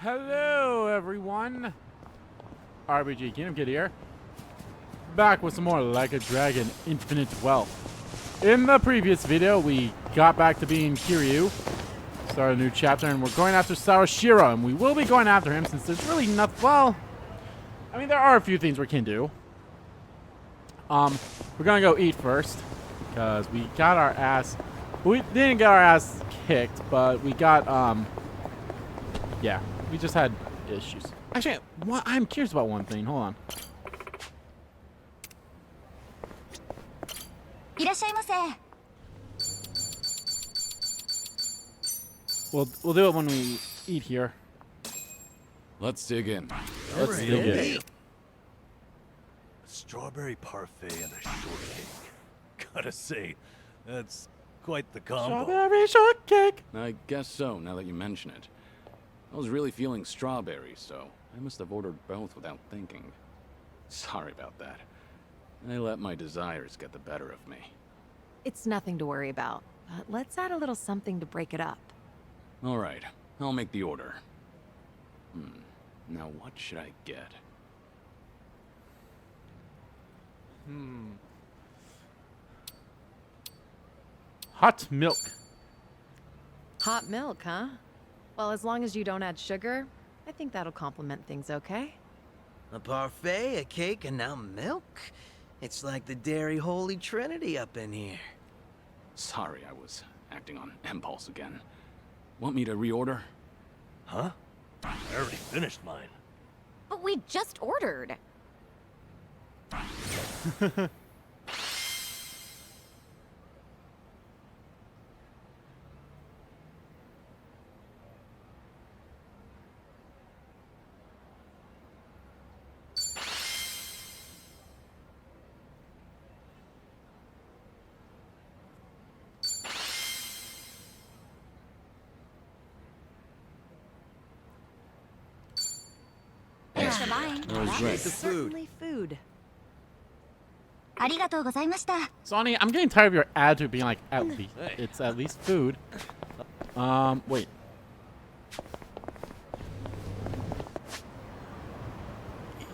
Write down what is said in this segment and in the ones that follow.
Hello, everyone. RBG Kingdom Kid here. Back with some more Like a Dragon Infinite Wealth. In the previous video, we got back to being Kiryu. Started a new chapter, and we're going after Sawashiro. And we will be going after him since there's really nothing. Well, I mean, there are a few things we can do. We're going to go eat first. Because we got our ass. We didn't get our ass kicked, but we got, yeah. We just had issues. Actually, I'm curious about one thing. Hold on. We'll do it when we eat here. Let's dig in. Let's dig in. A strawberry parfait and a shortcake. Gotta say, that's quite the combo. Strawberry shortcake. I guess so, now that you mention it. I was really feeling strawberry, so I must have ordered both without thinking. Sorry about that. I let my desires get the better of me. It's nothing to worry about, but let's add a little something to break it up. All right, I'll make the order. Now what should I get? Hot milk. Hot milk, huh? Well, as long as you don't add sugar, I think that'll complement things, okay? A parfait, a cake, and now milk? It's like the dairy holy trinity up in here. Sorry, I was acting on impulse again. Want me to reorder? Huh? I already finished mine. But we just ordered. That was great. The food. Certainly food. Sonny, I'm getting tired of your attitude being like, at least. It's at least food. Wait.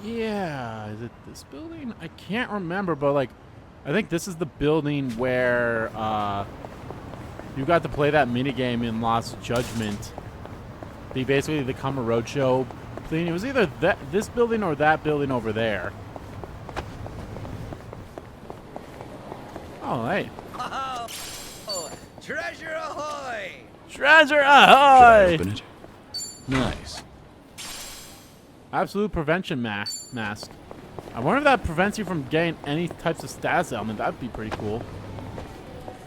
Yeah, is it this building? I can't remember, but like, I think this is the building where you got to play that minigame in Lost Judgment. Basically the Kamurocho thing. It was either this building or that building over there. Oh, hey. Oh, treasure ahoy! Treasure Should I ahoy! open it? Nice. Absolute prevention mask. I wonder if that prevents you from getting any types of status element. That'd be pretty cool.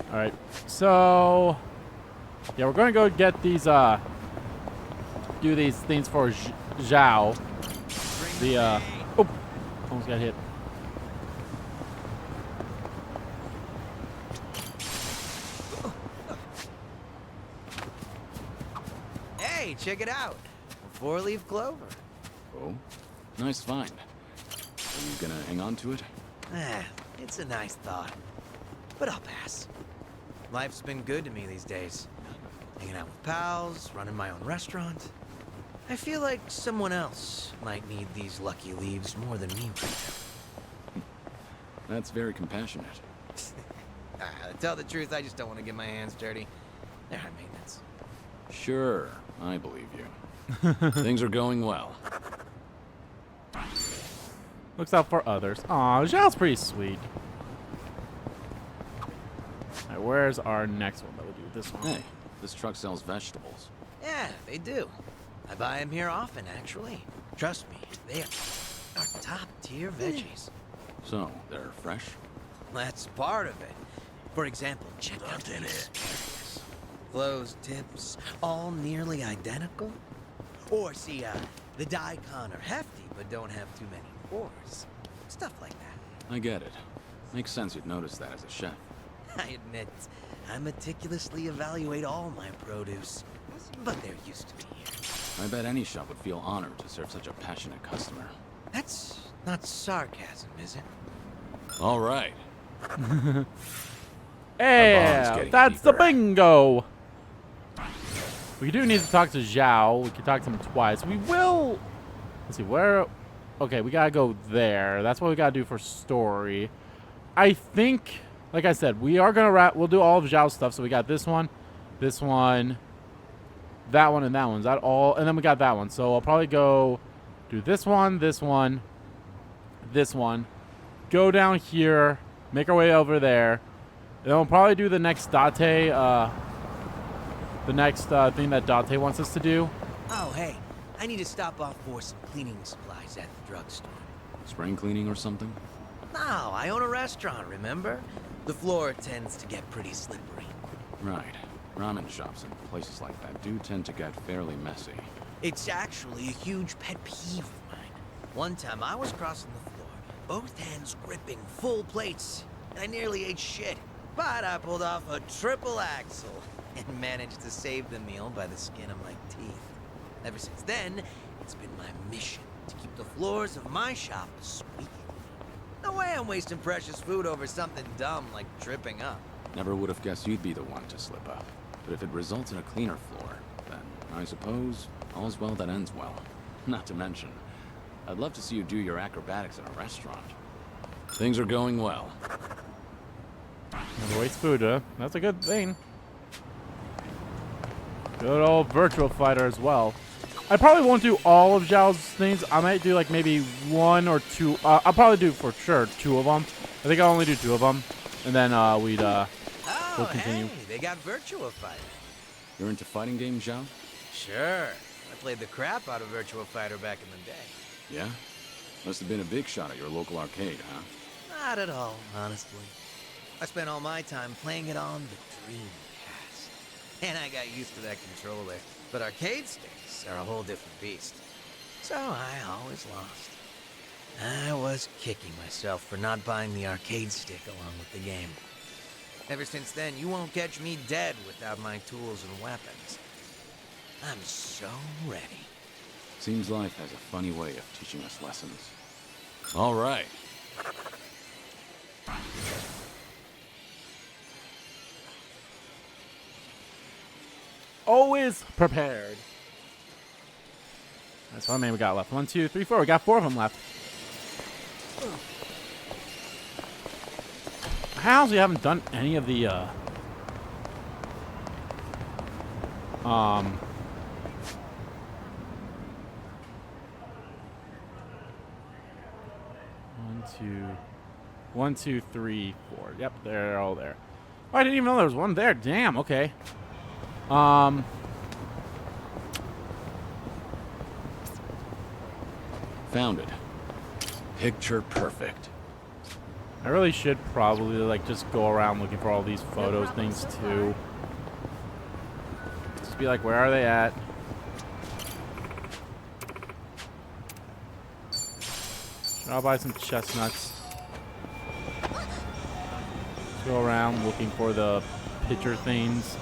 Alright, so yeah, we're gonna go get these do these things for Zhao. The oh, almost got hit. Hey, check it out. A four-leaf clover. Oh, nice find. Are you gonna hang on to it? It's a nice thought. But I'll pass. Life's been good to me these days. Hanging out with pals, running my own restaurant. I feel like someone else might need these lucky leaves more than me right now. That's very compassionate. To tell the truth, I just don't want to get my hands dirty. They're high maintenance. Sure, I believe you. Things are going well. Looks out for others. Aw, Zhao's pretty sweet. Alright, where's our next one that we'll do? This one. Hey, this truck sells vegetables. Yeah, they do. I buy them here often, actually. Trust me, they are top-tier veggies. So, they're fresh? That's part of it. For example, check out these asparagus. Closed tips, all nearly identical. Or see, the daikon are hefty, but don't have too many pores. Stuff like that. I get it. Makes sense you'd notice that as a chef. I admit, I meticulously evaluate all my produce. But they're used to me here. I bet any shop would feel honored to serve such a passionate customer. That's not sarcasm, is it? All right. Yeah, getting that's the deeper. bingo. We do need to talk to Zhao. We can talk to him twice. We will. Let's see where. Okay, we gotta go there. That's what we gotta do for story. I think, like I said, we are gonna wrap. We'll do all of Zhao's stuff. So we got this one, that one, and that one. Is that all? And then we got that one. So I'll probably go do this one, this one, this one. Go down here, make our way over there, and then we'll probably do the next Date. The next thing that Date wants us to do. Oh, hey. I need to stop off for some cleaning supplies at the drugstore. Spring cleaning or something? No, I own a restaurant, remember? The floor tends to get pretty slippery. Right. Ramen shops and places like that do tend to get fairly messy. It's actually a huge pet peeve of mine. One time I was crossing the floor, both hands gripping full plates. I nearly ate shit, but I pulled off a triple axel and managed to save the meal by the skin of my teeth. Ever since then, it's been my mission to keep the floors of my shop squeaky. No way I'm wasting precious food over something dumb like tripping up. Never would have guessed you'd be the one to slip up. But if it results in a cleaner floor, then I suppose all's well that ends well. Not to mention, I'd love to see you do your acrobatics in a restaurant. Things are going well. Never waste food, huh? That's a good thing. Good old virtual fighter as well. I probably won't do all of Zhao's things. I might do like maybe one or two. I'll probably do for sure 2 of them. I think I'll only do 2 of them, and then we'll continue. Hey, they got Virtua Fighter. You're into fighting games, Zhao? Sure. I played the crap out of Virtua Fighter back in the day. Yeah? Must have been a big shot at your local arcade, huh? Not at all, honestly. I spent all my time playing it on the Dreamcast. And I got used to that controller. But arcade sticks are a whole different beast. So I always lost. I was kicking myself for not buying the arcade stick along with the game. Ever since then, you won't catch me dead without my tools and weapons. I'm so ready. Seems life has a funny way of teaching us lessons. All right. Always prepared. That's how many we got left. 1, 2, 3, 4. We got 4 of them left. How's we haven't done any of the 1, 2, 3, 4. Yep, they're all there. Oh, I didn't even know there was one there. Damn. Okay. Found it. Picture perfect. I really should probably like just go around looking for all these photos things too. Just be like, where are they at? I'll buy some chestnuts. Just go around looking for the picture things.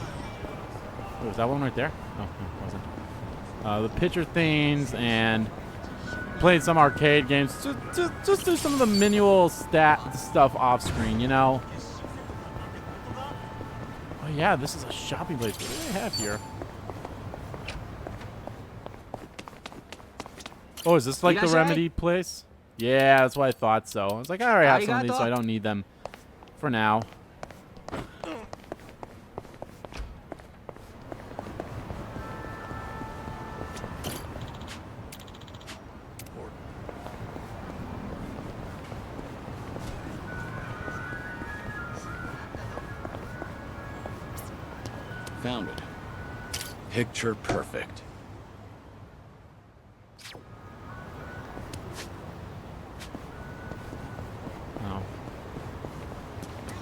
Oh, was that one right there? Oh, no, it wasn't. The picture things and played some arcade games. Just do some of the manual stat stuff off screen, you know? Oh yeah, this is a shopping place. What do they have here? Oh, is this like the Remedy place? Yeah, that's what I thought so. I was like, I already have some of these, so I don't need them for now. Found it. Picture perfect. Oh.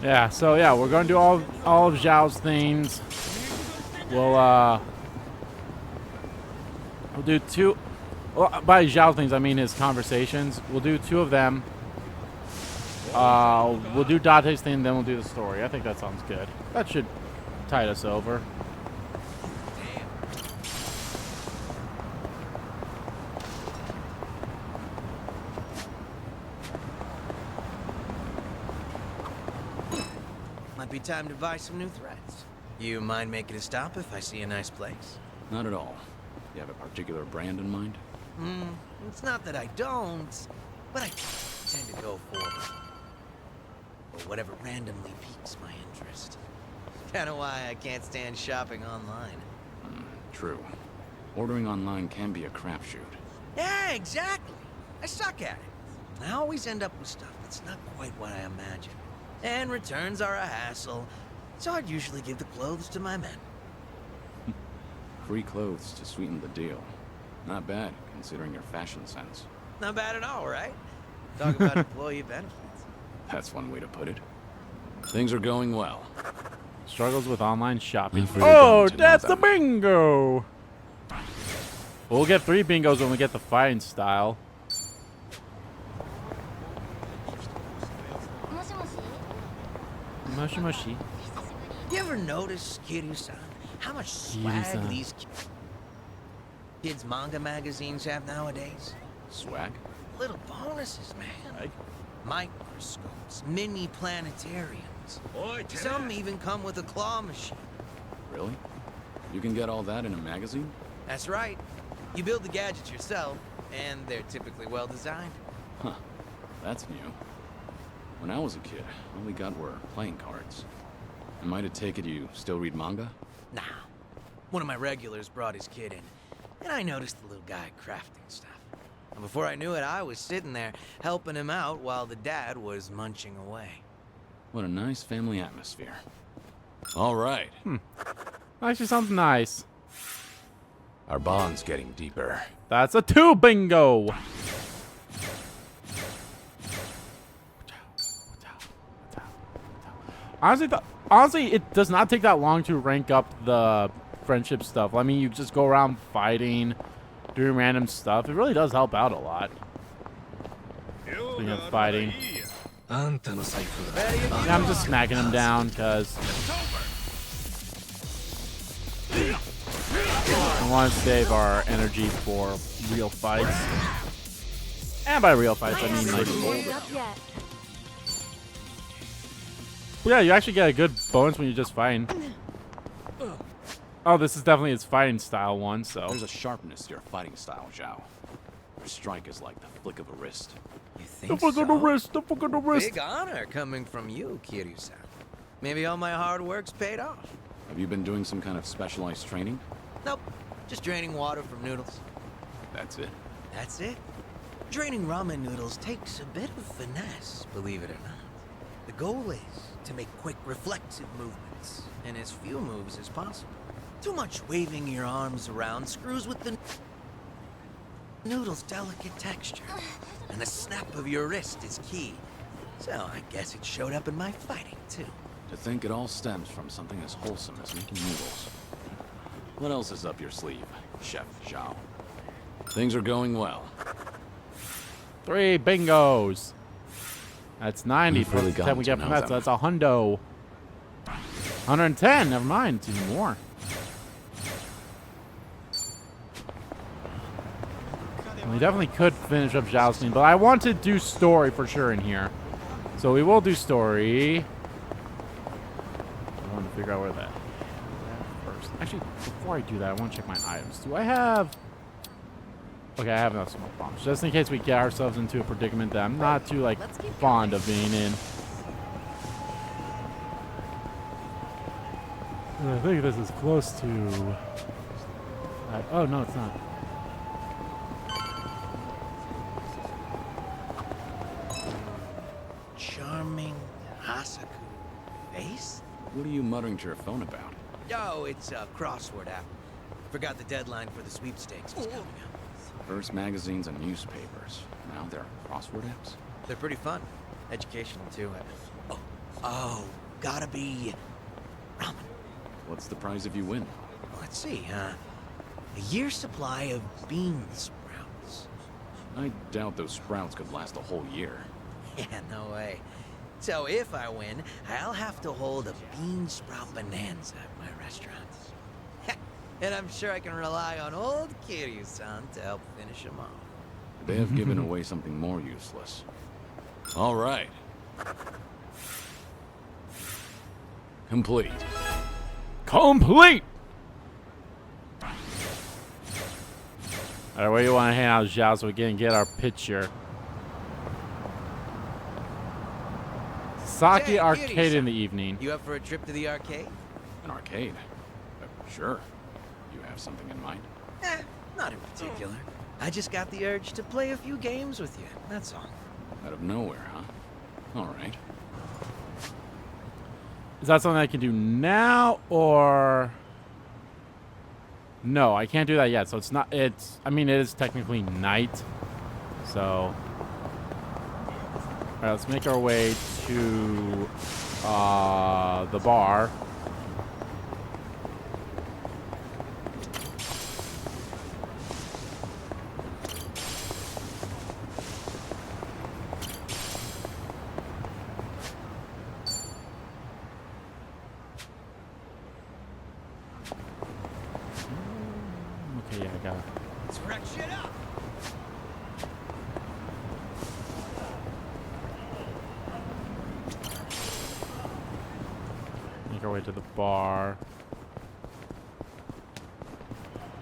Yeah, so yeah, we're gonna do all of Zhao's things. We'll do 2. Well, by Zhao things, I mean his conversations. We'll do 2 of them. We'll do Date's thing, then we'll do the story. I think that sounds good. That should tide us over. Might be time to buy some new threads. You mind making a stop if I see a nice place? Not at all. You have a particular brand in mind? It's not that I don't, but I tend to go for whatever randomly piques my interest. Kinda why I can't stand shopping online. True. Ordering online can be a crapshoot. Yeah, exactly. I suck at it. I always end up with stuff that's not quite what I imagined. And returns are a hassle, so I'd usually give the clothes to my men. Free clothes to sweeten the deal. Not bad, considering your fashion sense. Not bad at all, right? Talk about employee benefits. That's one way to put it. Things are going well. Struggles with online shopping. We've really Oh, gotten to know that's the them. bingo! We'll get 3 bingos when we get the fighting style. Moshi moshi. You ever notice, Kiryu-san, how much swag Kiryu-san. these kids' manga magazines have nowadays? Swag? Little bonuses, man. Swag? Microscopes, mini planetariums. Some even come with a claw machine. Really? You can get all that in a magazine? That's right. You build the gadgets yourself, and they're typically well designed. Huh. That's new. When I was a kid, all we got were playing cards. I might have taken you still read manga? Nah. One of my regulars brought his kid in, and I noticed the little guy crafting stuff. And before I knew it, I was sitting there helping him out while the dad was munching away. What a nice family atmosphere. All right. Actually sounds nice. Our bond's getting deeper. That's a 2 bingo! Honestly, it does not take that long to rank up the friendship stuff. I mean, you just go around fighting, doing random stuff. It really does help out a lot. Speaking of fighting. Yeah, I'm just smacking him down because I want to save our energy for real fights. And by real fights, I mean like... Yeah, you actually get a good bonus when you're just fighting. Oh, this is definitely his fighting style one, so... There's a sharpness to your fighting style, Zhao. Your strike is like the flick of a wrist. You The think fuck on the so? wrist, the fuck on the wrist. Big honor coming from you, Kiryu-san. Maybe all my hard work's paid off. Have you been doing some kind of specialized training? Nope, just draining water from noodles. That's it. That's it. Draining ramen noodles takes a bit of finesse, believe it or not. The goal is to make quick, reflexive movements, and as few moves as possible. Too much waving your arms around screws with the noodle's delicate texture, and the snap of your wrist is key. So I guess it showed up in my fighting, too. To think it all stems from something as wholesome as making noodles. What else is up your sleeve, Chef Zhao? Things are going well. 3 bingos. That's 90 We've plus really the 10 gotten we to get from know that, so them. that's a hundo. 110, never mind, it's even more. We definitely could finish up jousting, but I want to do story for sure in here. So we will do story. I want to figure out where that first. Actually, before I do that, I want to check my items. Do I have... Okay, I have enough smoke bombs. Just in case we get ourselves into a predicament that I'm not too, like, fond of being in. I think this is close to... oh, no, it's not. Charming Hasaku face? What are you muttering to your phone about? Oh, it's a crossword app. Forgot the deadline for the sweepstakes was coming up. First magazines and newspapers. Now there are crossword apps? They're pretty fun. Educational, too. Oh, gotta be ramen. What's the prize if you win? Let's see, a year's supply of bean sprouts. I doubt those sprouts could last a whole year. Yeah, no way. So if I win, I'll have to hold a bean sprout bonanza at my restaurant. And I'm sure I can rely on old Kiryu-san to help finish them off. They have given away something more useless. All right. Complete. Complete! Alright, where do you want to hang out, Zhao, so we can get our picture? Sake Say, Arcade cutie, in the evening. You up for a trip to the arcade? An arcade? Sure. You have something in mind? Not in particular. I just got the urge to play a few games with you, that's all. Out of nowhere, huh? All right. Is that something I can do now, or... No, I can't do that yet, so it's not... It's... I mean, it is technically night, so... Alright, let's make our way to... the bar. Okay, yeah, I got it. Let's wreck shit up! Make our way to the bar.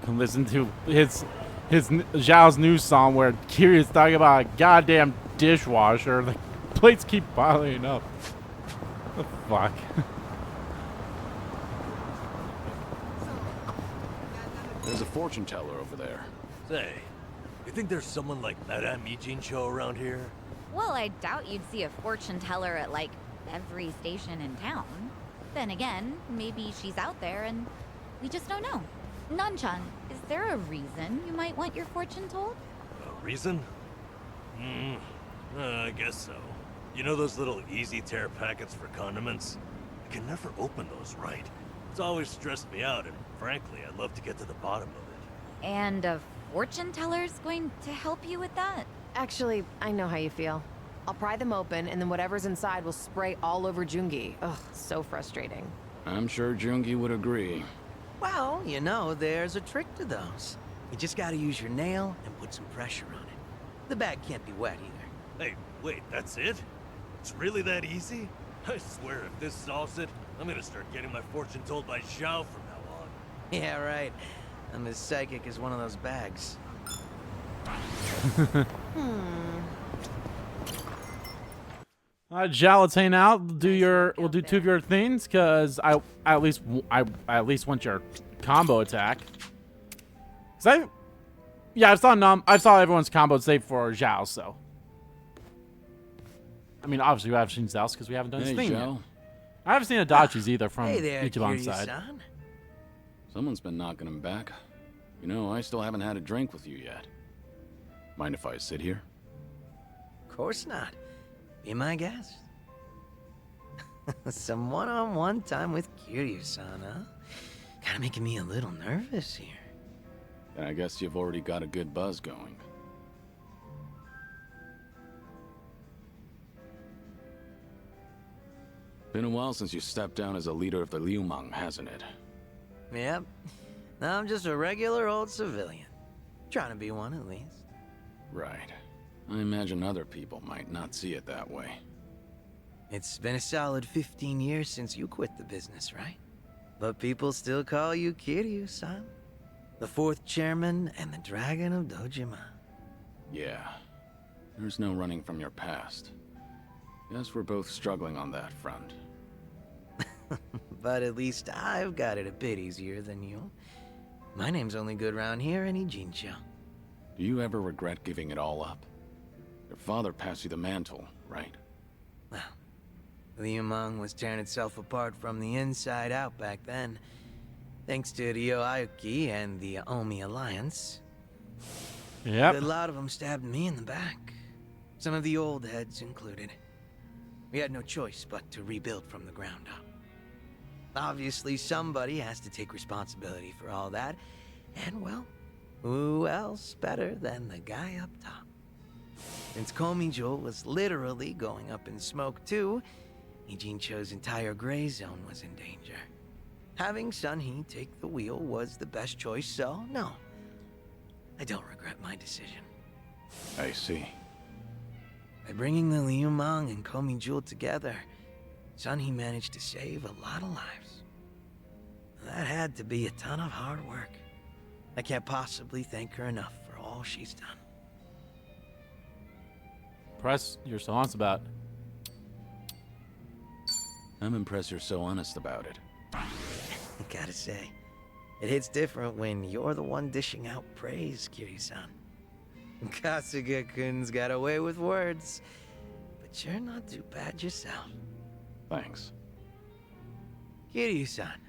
Can listen to his Zhao's new song where Kiryu's talking about a goddamn dishwasher. The plates keep piling up. What the fuck? There's a fortune teller over there. Say, you think there's someone like Madame Ijincho around here? Well, I doubt you'd see a fortune teller at, like, every station in town. Then again, maybe she's out there and we just don't know. Nanchan, is there a reason you might want your fortune told? A reason? I guess so. You know those little easy tear packets for condiments? I can never open those right. It's always stressed me out, and frankly, I'd love to get to the bottom of it. And a fortune teller's going to help you with that? Actually, I know how you feel. I'll pry them open, and then whatever's inside will spray all over Jungi. Ugh, so frustrating. I'm sure Jungi would agree. Well, you know, there's a trick to those. You just gotta use your nail and put some pressure on it. The bag can't be wet either. Hey, wait, that's it? It's really that easy? I swear, if this solves it, I'm gonna start getting my fortune told by Xiao from now on. Yeah, right. I'm as psychic as one of those bags. Zhao, let's hang out. We'll do two of your things, cause I at least want your combo attack. I saw everyone's combo save for Zhao, so. I mean, obviously we haven't seen Zhao's because we haven't done his thing yet. I haven't seen Adachi's either from Hey there, Ichiban's side. Kiryu-san. Someone's been knocking him back. You know, I still haven't had a drink with you yet. Mind if I sit here? Of course not. Be my guest. Some one-on-one time with Kiryu-san, huh? Kinda making me a little nervous here. And I guess you've already got a good buzz going. Been a while since you stepped down as a leader of the Liumang, hasn't it? Yep. I'm just a regular old civilian. Trying to be one at least. Right. I imagine other people might not see it that way. It's been a solid 15 years since you quit the business, right? But people still call you Kiryu-san. The fourth chairman and the Dragon of Dojima. Yeah. There's no running from your past. Guess we're both struggling on that front. But at least I've got it a bit easier than you. My name's only good round here in Ijincho. Do you ever regret giving it all up? Your father passed you the mantle, right? Well, Liumang was tearing itself apart from the inside out back then. Thanks to Ryo Aoki and the Omi Alliance. Yep. A lot of them stabbed me in the back. Some of the old heads included. We had no choice but to rebuild from the ground up. Obviously, somebody has to take responsibility for all that. And, well, who else better than the guy up top? Since Komijo was literally going up in smoke too, Ijincho's entire gray zone was in danger. Having Sunhee take the wheel was the best choice, so no. I don't regret my decision. I see. By bringing the Liumang and Komijo together, Sunhee managed to save a lot of lives. That had to be a ton of hard work. I can't possibly thank her enough for all she's done. Press, you're so honest about. I'm impressed you're so honest about it. Gotta say, it hits different when you're the one dishing out praise, Kiryu-san. Kasuga-kun's got away with words, but you're not too bad yourself. Thanks. Kiryu-san,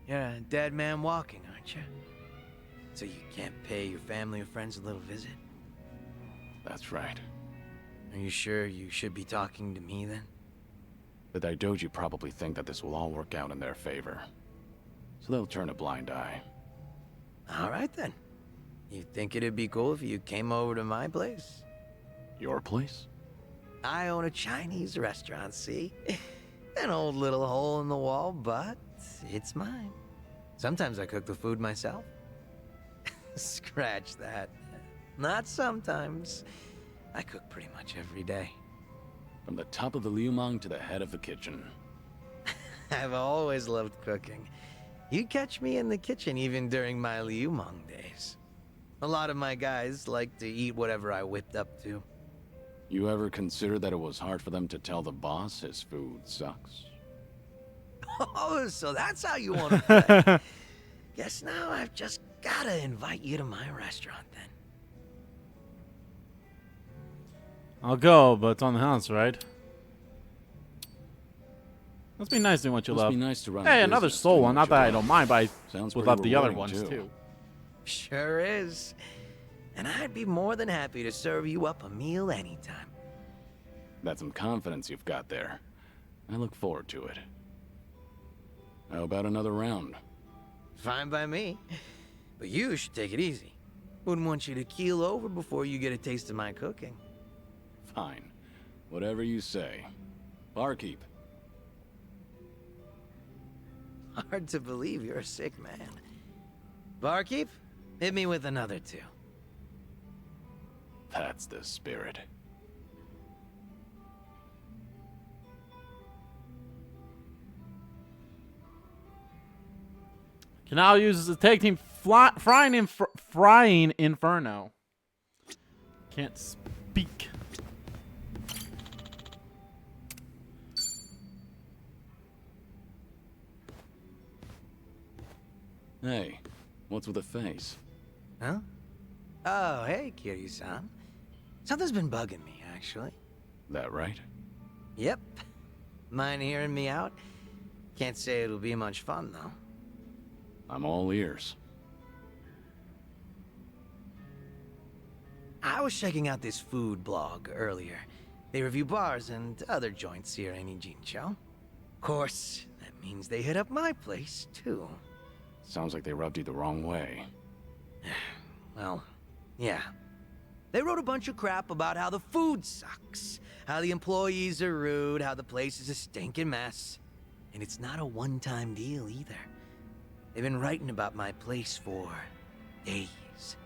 you're a dead man walking, aren't you? So you can't pay your family or friends a little visit? That's right. Are you sure you should be talking to me then? The Daidoji probably think that this will all work out in their favor. So they'll turn a blind eye. All right then. You think it'd be cool if you came over to my place? Your place? I own a Chinese restaurant, see? An old little hole in the wall, but it's mine. Sometimes I cook the food myself. Scratch that. Not sometimes. I cook pretty much every day. From the top of the liumang to the head of the kitchen. I've always loved cooking. You'd catch me in the kitchen even during my liumang days. A lot of my guys like to eat whatever I whipped up to. You ever consider that it was hard for them to tell the boss his food sucks? Oh, so that's how you want to play. Guess now I've just gotta invite you to my restaurant then. I'll go, but it's on the house, right? Must be nice doing what you Must love. be nice to run a Hey, another business soul doing one. what Not you that I love. don't mind, but I Sounds would pretty love the other rewarding, ones too. Sure is. And I'd be more than happy to serve you up a meal anytime. That's some confidence you've got there. I look forward to it. How about another round? Fine by me. But you should take it easy. Wouldn't want you to keel over before you get a taste of my cooking. Fine. Whatever you say. Barkeep. Hard to believe you're a sick man. Barkeep, hit me with another two. That's the spirit. Can now use the tag team frying inferno. Can't speak. Hey, what's with the face? Huh? Oh, hey, Kiryu-san. Something's been bugging me, actually. That right? Yep. Mind hearing me out? Can't say it'll be much fun, though. I'm all ears. I was checking out this food blog earlier. They review bars and other joints here in Ijincho. Of course, that means they hit up my place, too. Sounds like they rubbed you the wrong way. Well, yeah. They wrote a bunch of crap about how the food sucks, how the employees are rude, how the place is a stinking mess. And it's not a one-time deal, either. They've been writing about my place for days.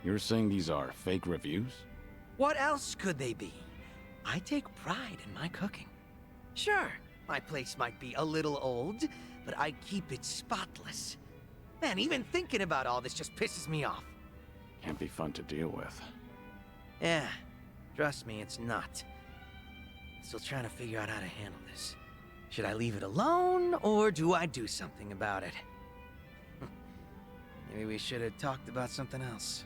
You're saying these are fake reviews? What else could they be? I take pride in my cooking. Sure, my place might be a little old, but I keep it spotless. Man, even thinking about all this just pisses me off. Can't be fun to deal with. Yeah, trust me, it's not. Still trying to figure out how to handle this. Should I leave it alone, or do I do something about it? Maybe we should have talked about something else.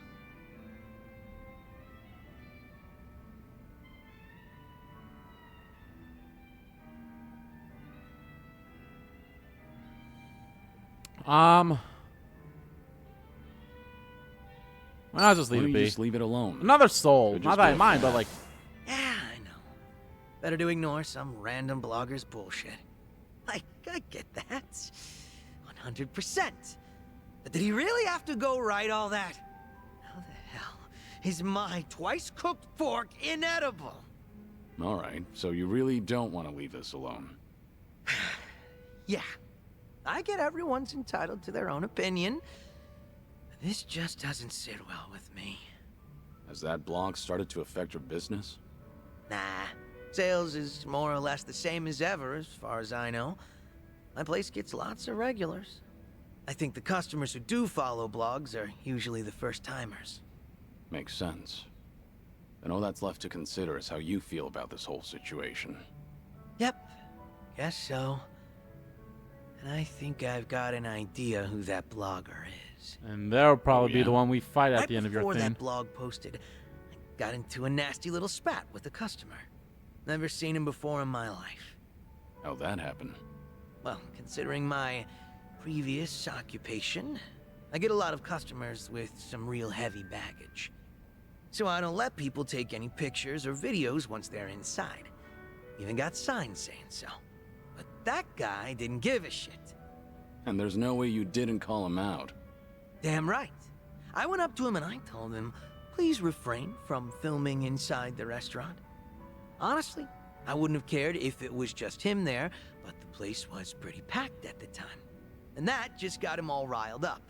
I'll just Why leave don't it you be. just leave it alone? Another soul. Could Not just that I go mind, for but that. like, Yeah, I know. Better to ignore some random blogger's bullshit. I get that. 100%. But did he really have to go write all that? How the hell is my twice-cooked pork inedible? Alright, so you really don't want to leave this alone. Yeah, I get everyone's entitled to their own opinion. But this just doesn't sit well with me. Has that blog started to affect your business? Nah, sales is more or less the same as ever, as far as I know. My place gets lots of regulars. I think the customers who do follow blogs are usually the first-timers. Makes sense. And all that's left to consider is how you feel about this whole situation. Yep, guess so. And I think I've got an idea who that blogger is. And that'll probably be yeah? the one we fight at Right the end of your before thing. that blog posted, I got into a nasty little spat with a customer. Never seen him before in my life. How'd that happen? Well, considering my previous occupation, I get a lot of customers with some real heavy baggage. So I don't let people take any pictures or videos once they're inside. Even got signs saying so. But that guy didn't give a shit. And there's no way you didn't call him out. Damn right. I went up to him and I told him, please refrain from filming inside the restaurant. Honestly, I wouldn't have cared if it was just him there, but the place was pretty packed at the time. And that just got him all riled up.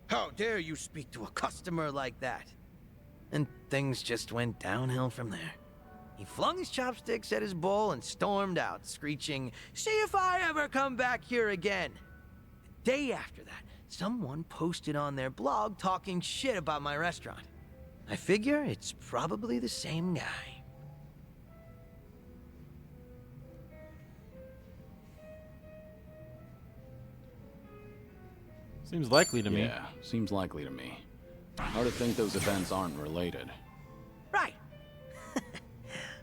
How dare you speak to a customer like that? And things just went downhill from there. He flung his chopsticks at his bowl and stormed out, screeching, "See if I ever come back here again." The day after that, someone posted on their blog talking shit about my restaurant. I figure it's probably the same guy. Seems likely to me. Yeah, seems likely to me. Hard to think those events aren't related. Right.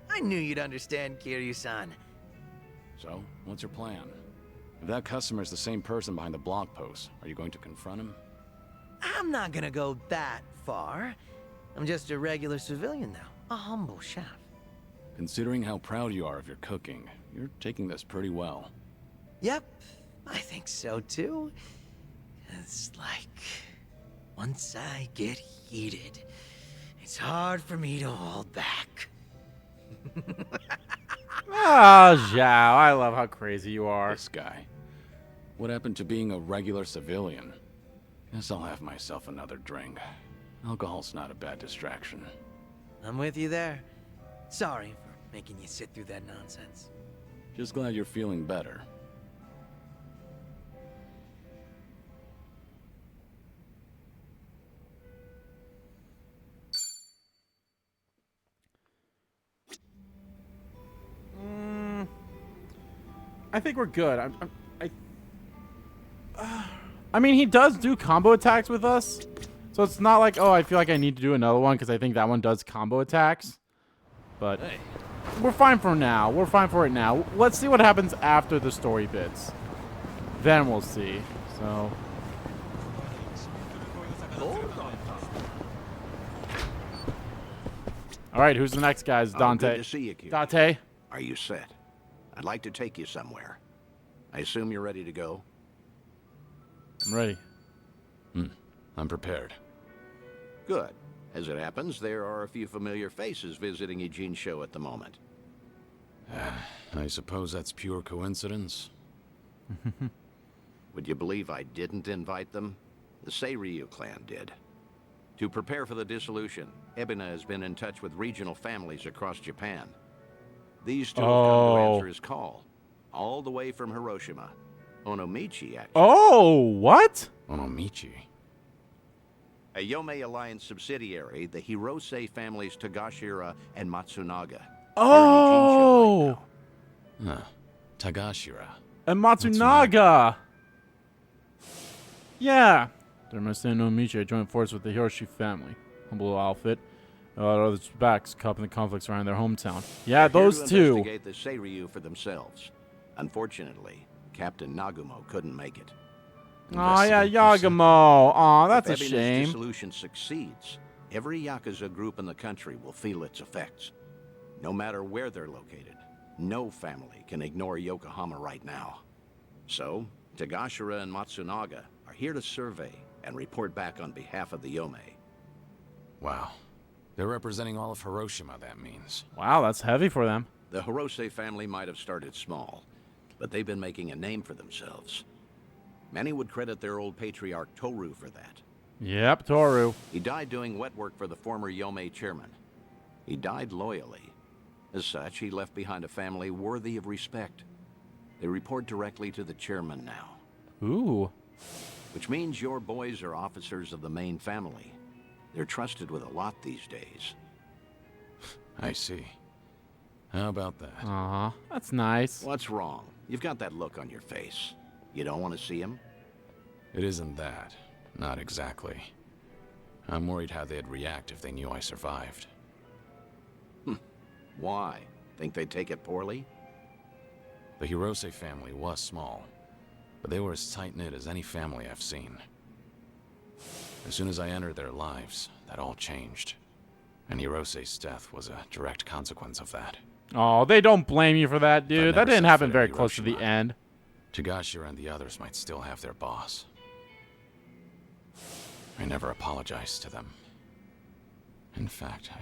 I knew you'd understand, Kiryu-san. So, what's your plan? If that customer's the same person behind the blog post, are you going to confront him? I'm not gonna go that far. I'm just a regular civilian now, a humble chef. Considering how proud you are of your cooking, you're taking this pretty well. Yep, I think so too. It's like, once I get heated, it's hard for me to hold back. Oh, Zhao, I love how crazy you are. This guy. What happened to being a regular civilian? Guess I'll have myself another drink. Alcohol's not a bad distraction. I'm with you there. Sorry for making you sit through that nonsense. Just glad you're feeling better. I think we're good. I mean, he does do combo attacks with us. So it's not like, oh, I feel like I need to do another one because I think that one does combo attacks. But Hey, we're fine for now. We're fine for it now. Let's see what happens after the story bits. Then we'll see. So. All right, who's the next guy? It's Oh, Dante. good to see you, Q. Dante. Are you set? I'd like to take you somewhere. I assume you're ready to go? I'm ready. I'm prepared. Good. As it happens, there are a few familiar faces visiting Eugene's show at the moment. I suppose that's pure coincidence. Would you believe I didn't invite them? The Seiryu clan did. To prepare for the dissolution, Ebina has been in touch with regional families across Japan. These two have come to answer his call, all the way from Hiroshima. Onomichi, actually. Oh, what? Onomichi. A Yomei Alliance subsidiary, the Hirose families Tagashira and Matsunaga. Oh, Huh. Tagashira. and Matsunaga. Yeah. Dermasen no Michi joined force with the Hiroshi family. Humble little outfit. Others backs caught in the conflicts around their hometown. Yeah, They're here those to two. investigate the Seiryu for themselves. Unfortunately, Captain Nagumo couldn't make it. Oh yeah, Investigate yourself. Yagamo. Oh, that's a If Ebina's shame. dissolution succeeds, every Yakuza group in the country will feel its effects. No matter where they're located, no family can ignore Yokohama right now. So, Tagashira and Matsunaga are here to survey and report back on behalf of the Yomei. Wow. They're representing all of Hiroshima, that means. Wow, that's heavy for them. The Hirose family might have started small, but they've been making a name for themselves. Many would credit their old patriarch Toru for that. Yep, Toru. He died doing wet work for the former Yomei chairman. He died loyally. As such, he left behind a family worthy of respect. They report directly to the chairman now, Ooh. which means your boys are officers of the main family. They're trusted with a lot these days. I see. How about that? Aw, that's nice. What's wrong? You've got that look on your face. You don't want to see him? It isn't that. Not exactly. I'm worried how they'd react if they knew I survived. Why? Think they'd take it poorly? The Hirose family was small, but they were as tight-knit as any family I've seen. As soon as I entered their lives, that all changed. And Hirose's death was a direct consequence of that. Oh, they don't blame you for that, dude. That didn't happen very close to the end. Tagashira and the others might still have their boss. I never apologized to them. In fact, I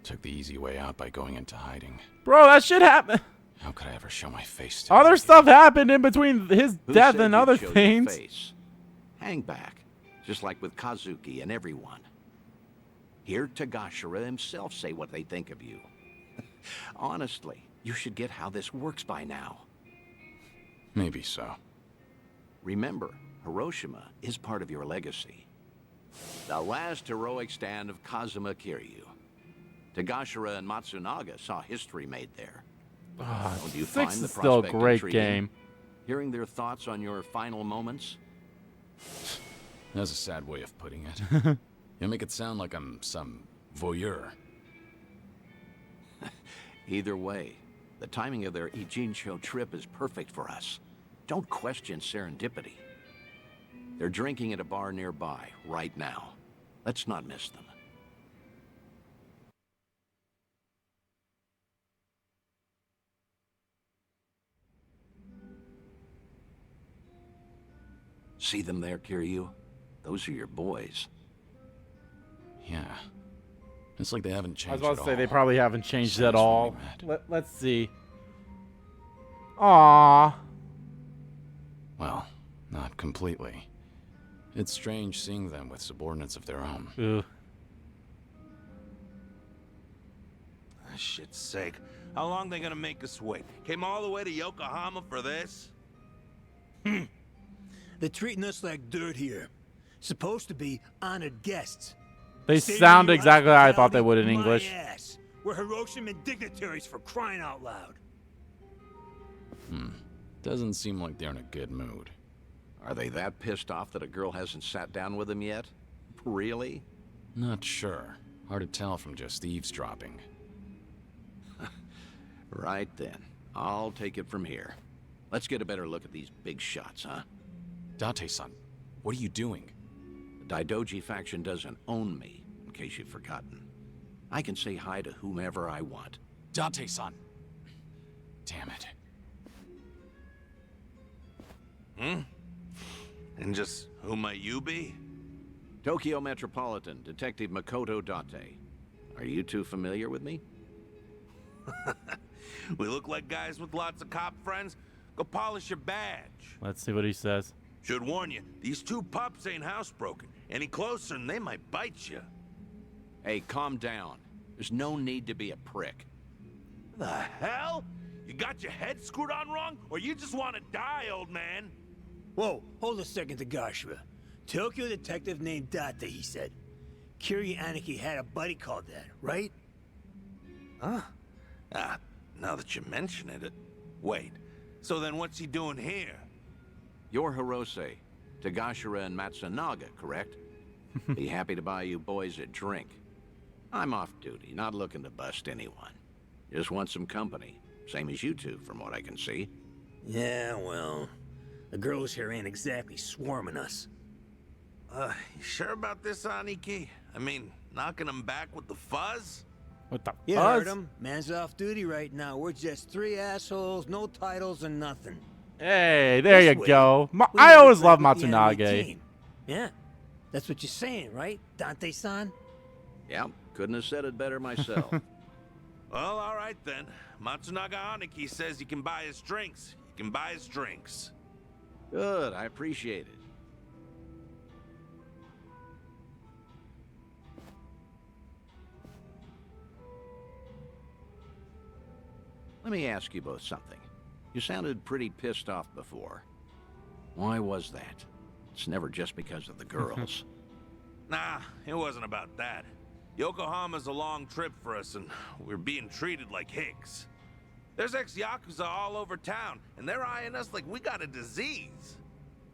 took the easy way out by going into hiding. Bro, that shit happened. How could I ever show my face to Other them? stuff happened in between his Who death said and you'd other show your things. face? Hang back, just like with Kazuki and everyone. Hear Tagashira himself say what they think of you. Honestly, you should get how this works by now. Maybe so. Remember, Hiroshima is part of your legacy. The last heroic stand of Kazuma Kiryu. Tagashira and Matsunaga saw history made there. Don't you 6 find the is still a prospect great intriguing? game. Hearing their thoughts on your final moments? That's a sad way of putting it. You make it sound like I'm some voyeur. Either way, the timing of their Ijincho trip is perfect for us. Don't question serendipity. They're drinking at a bar nearby right now. Let's not miss them. See them there, Kiryu? Those are your boys. Yeah. It's like they haven't I was changed about to say, at they all. probably haven't changed Since at when all. we met. Let's see. Aww. Well, not completely. It's strange seeing them with subordinates of their own. Ugh. Ah, shit's sake. How long they gonna make us wait? Came all the way to Yokohama for this? They're treating us like dirt here. Supposed to be honored guests. They Stay sound with you, exactly how I thought they would in my English. ass. We're Hiroshima dignitaries for crying out loud. Doesn't seem like they're in a good mood. Are they that pissed off that a girl hasn't sat down with them yet? Really? Not sure. Hard to tell from just eavesdropping. Right then. I'll take it from here. Let's get a better look at these big shots, huh? Date-san, what are you doing? The Daidoji faction doesn't own me, in case you've forgotten. I can say hi to whomever I want. Date-san! Damn it. And just who might you be? Tokyo Metropolitan Detective Makoto Date. Are you two familiar with me? We look like guys with lots of cop friends? Go polish your badge. Let's see what he says. Should warn you, these two pups ain't housebroken. Any closer and they might bite you. Hey, calm down. There's no need to be a prick. The hell? You got your head screwed on wrong? Or you just want to die, old man? Whoa, hold a second, Tagashira. Tokyo detective named Date, he said. Kiryu Aniki had a buddy called that, right? Huh? Ah, now that you mention it. Wait, so then what's he doing here? You're Hirose, Tagashira and Matsunaga, correct? Be happy to buy you boys a drink. I'm off duty, not looking to bust anyone. Just want some company. Same as you two, from what I can see. Yeah, well, the girls here ain't exactly swarming us. You sure about this, Aniki? I mean, knocking him back with the fuzz? What the You fuzz? heard him. Man's off duty right now. We're just three assholes, no titles and nothing. Hey, there This you way, go. we I never always break loved with the enemy Matsunage. team. Yeah, that's what you're saying, right, Dante-san? Yeah, couldn't have said it better myself. Well, all right then. Matsunaga Aniki says you can buy his drinks. You can buy his drinks. Good, I appreciate it. Let me ask you both something. You sounded pretty pissed off before. Why was that? It's never just because of the girls. Nah, it wasn't about that. Yokohama's a long trip for us, and we're being treated like hicks. There's ex-Yakuza all over town, and they're eyeing us like we got a disease.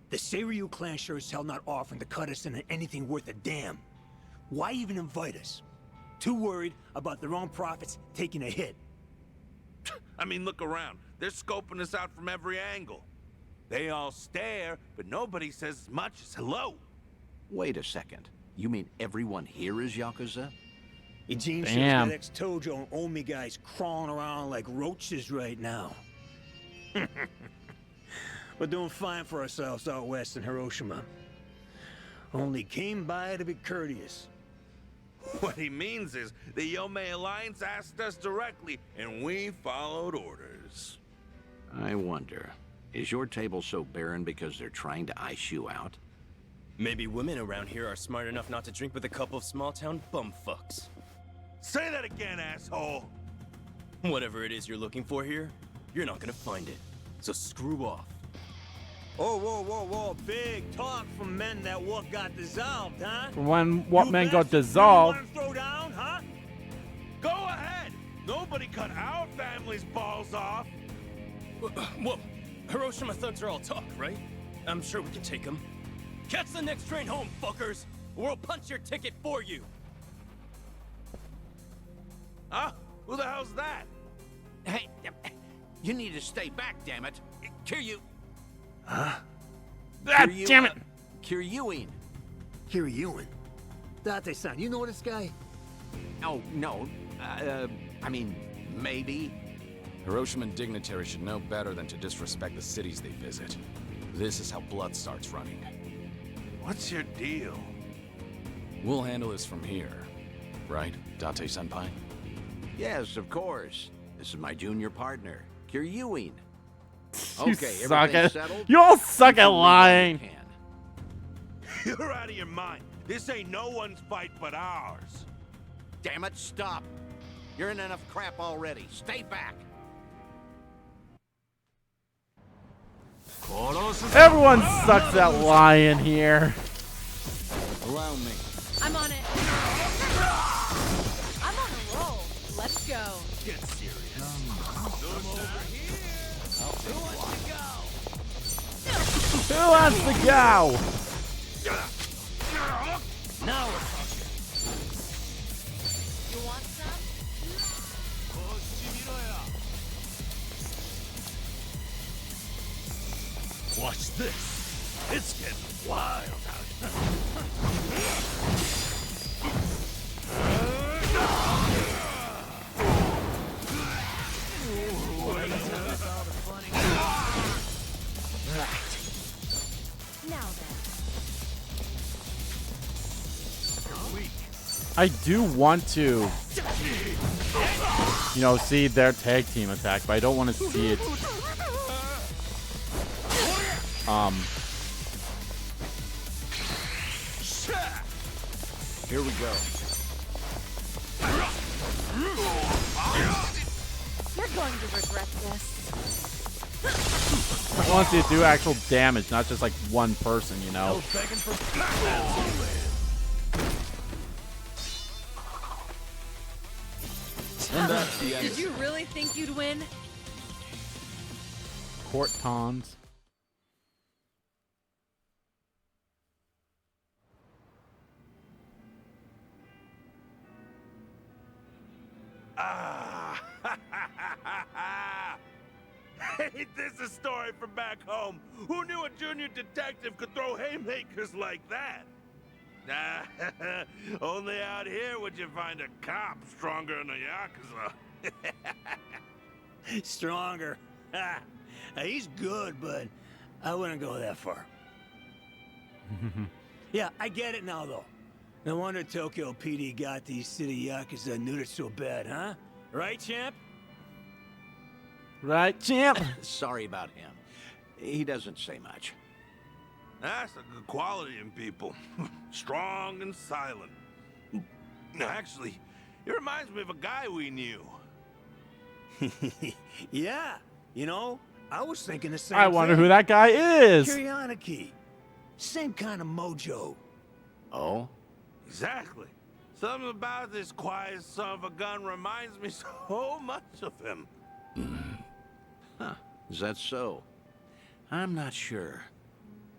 The Seiryu clan sure as hell not offering to cut us into anything worth a damn. Why even invite us? Too worried about their own profits taking a hit. I mean, look around. They're scoping us out from every angle. They all stare, but nobody says as much as hello. Wait a second. You mean everyone here is Yakuza? Eugene says Damn. that ex-Tojo and Omi guys crawling around like roaches right now. We're doing fine for ourselves out west in Hiroshima. Only came by to be courteous. What he means is the Yomei Alliance asked us directly, and we followed orders. I wonder, is your table so barren because they're trying to ice you out? Maybe women around here are smart enough not to drink with a couple of small-town bumfucks. Say that again, asshole! Whatever it is you're looking for here, you're not gonna find it. So screw off. Oh, whoa, whoa, whoa, big talk from men that what got dissolved, huh? When what You men got bastards dissolved? really wanna throw down, huh? Go ahead! Nobody cut our family's balls off! Whoa, Hiroshima thugs are all talk, right? I'm sure we can take them. Catch the next train home, fuckers! Or we'll punch your ticket for you! Huh? Who the hell's that? Hey, you need to stay back, damn it. Kiryu. Ah, Kiryu, damn it! Kiryuin. Kiryuin. Date-san, you know this guy? Oh, no. I mean, maybe. Hiroshiman dignitaries should know better than to disrespect the cities they visit. This is how blood starts running. What's your deal? We'll handle this from here. Right, Date-senpai? Yes, of course. This is my junior partner, Kiryuin. You Okay, suck everything's at. settled? You all suck at You can leave when you lying. can. You're out of your mind. This ain't no one's fight but ours. Damn it, stop. You're in enough crap already. Stay back. Everyone sucks at lying here. Allow me. I'm on it. I'm on a roll. Let's go. Get serious. Who wants to go? Now we're talking. You want some? Watch this. It's getting wild out here. Now then. I do want to, you know, see their tag team attack, but I don't want to see it. Here we go. You're going to regret this. I want to see it do actual damage, not just like one person, you know. And that's the end. Did you really think you'd win? Court Tons. Ah! Ain't this a story from back home? Who knew a junior detective could throw haymakers like that? Nah, only out here would you find a cop stronger than a Yakuza. Stronger. Ha. He's good, but I wouldn't go that far. Yeah, I get it now, though. No wonder Tokyo PD got these city Yakuza neutered so bad, huh? Right, champ? Right, champ? Sorry about him. He doesn't say much. That's a good quality in people. Strong and silent. Actually, it reminds me of a guy we knew. Yeah, you know, I was thinking the same I wonder thing. who that guy is. Kiryanaki. Same kind of mojo. Oh? Exactly. Something about this quiet son of a gun reminds me so much of him. Huh. Is that so? I'm not sure.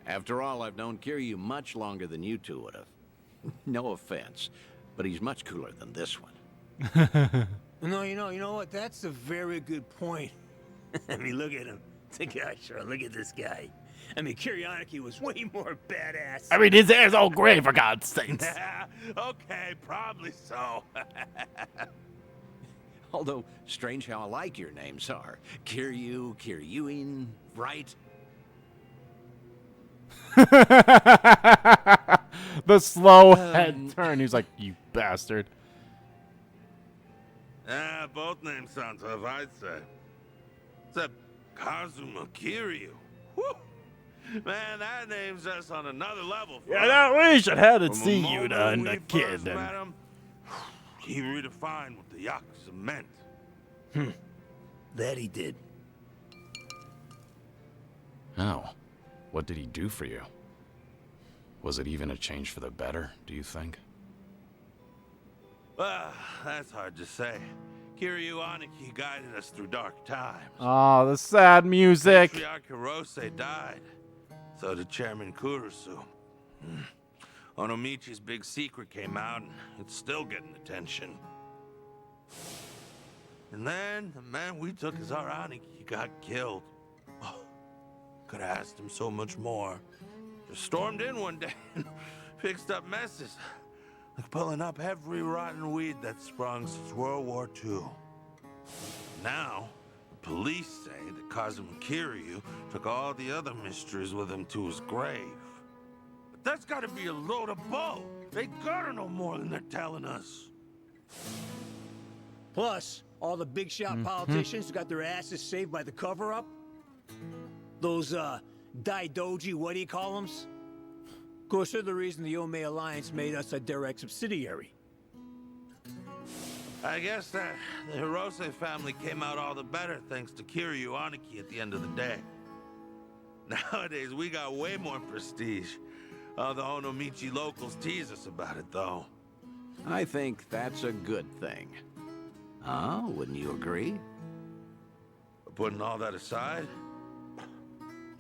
After all, I've known Kiryu much longer than you two would have. No offense, but he's much cooler than this one. No, you know what? That's a very good point. I mean, look at him. Sure, look at this guy. I mean, Kiryu was way more badass. I mean, his hair's all gray, for God's sakes. Okay, probably so. Although, strange how alike your names are. Kiryu, Kiryuin, right? The slow head turn. He's like, you bastard. Both names sound tough, I'd say. Except Kazuma Kiryu. Whew. Man, that name's just on another level. Yeah, I wish I hadn't From seen the you moment and we the kid. first met him, he redefined what the Yakuza meant. That he did. Oh. What did he do for you? Was it even a change for the better, do you think? Well, that's hard to say. Kiryu Aniki guided us through dark times. Oh, the sad music. Patriarch Hirose died. So did Chairman Kurusu. Onomichi's big secret came out, and it's still getting attention. And then, the man we took as our Aniki got killed. Oh, could have asked him so much more. Just stormed in one day and fixed up messes. Like pulling up every rotten weed that's sprung since World War II. Now, the police say that Kazuma Kiryu took all the other mysteries with him to his grave. But that's gotta be a load of bull. They gotta know more than they're telling us. Plus, all the big shot politicians got their asses saved by the cover-up. Those, Daidoji, what do you call them? Of course, they're the reason the Ome Alliance made us a direct subsidiary. I guess that the Hirose family came out all the better thanks to Kiryu Aniki at the end of the day. Nowadays, we got way more prestige. All the Onomichi locals tease us about it, though. I think that's a good thing. Oh, wouldn't you agree? But putting all that aside,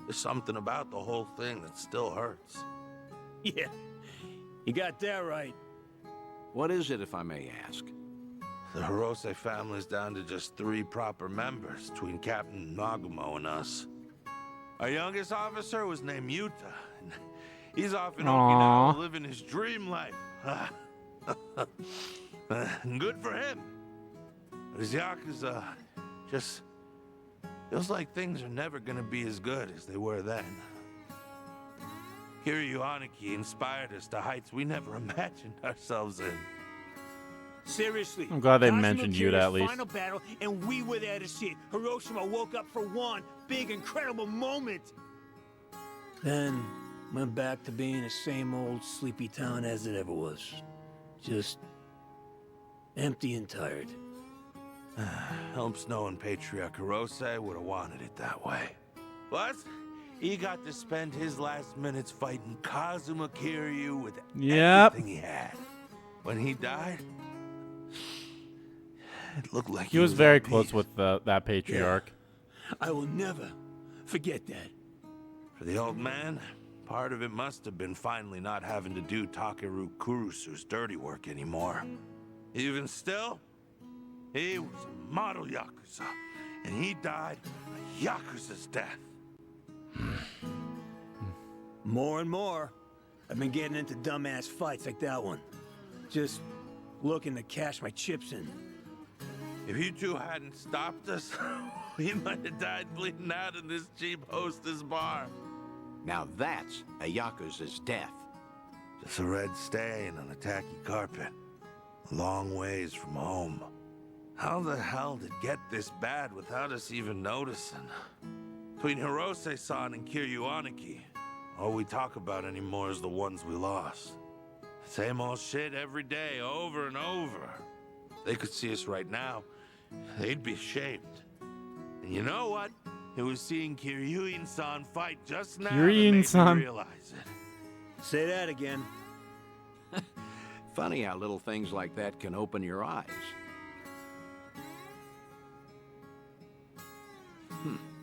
there's something about the whole thing that still hurts. Yeah, you got that right. What is it, if I may ask? The Hirose family's down to just 3 proper members between Captain Nagumo and us. Our youngest officer was named Yuta, and he's off in Okinawa living his dream life. Good for him. But his Yakuza just feels like things are never gonna be as good as they were then. Kiryu Aniki inspired us to heights we never imagined ourselves in. Seriously. I'm glad they Kazuma mentioned you at Kiryu's least. Final battle, and we were there to see it. Hiroshima woke up for one big, incredible moment. Then went back to being the same old sleepy town as it ever was. Just empty and tired. Helps knowing Patriarch Hirose would have wanted it that way. Plus, he got to spend his last minutes fighting Kazuma Kiryu with everything he had. When he died, it looked like He was very at close peace. with that patriarch. I will never forget that. For the old man, part of it must have been finally not having to do Takeru Kurusu's dirty work anymore. Even still, he was a model Yakuza, and he died a Yakuza's death. More and more, I've been getting into dumbass fights like that one. Just looking to cash my chips in. If you two hadn't stopped us, we might have died bleeding out in this cheap hostess bar. Now that's a Yakuza's death. Just a red stain on a tacky carpet. A long ways from home. How the hell did it get this bad without us even noticing? Between Hirose-san and Kiryu Aniki, all we talk about anymore is the ones we lost. Same old shit every day, over and over. If they could see us right now, they'd be ashamed. And you know what? It was seeing Kiryuin-san fight just now that made me Kiryuin-san. realize it. Say that again. Funny how little things like that can open your eyes.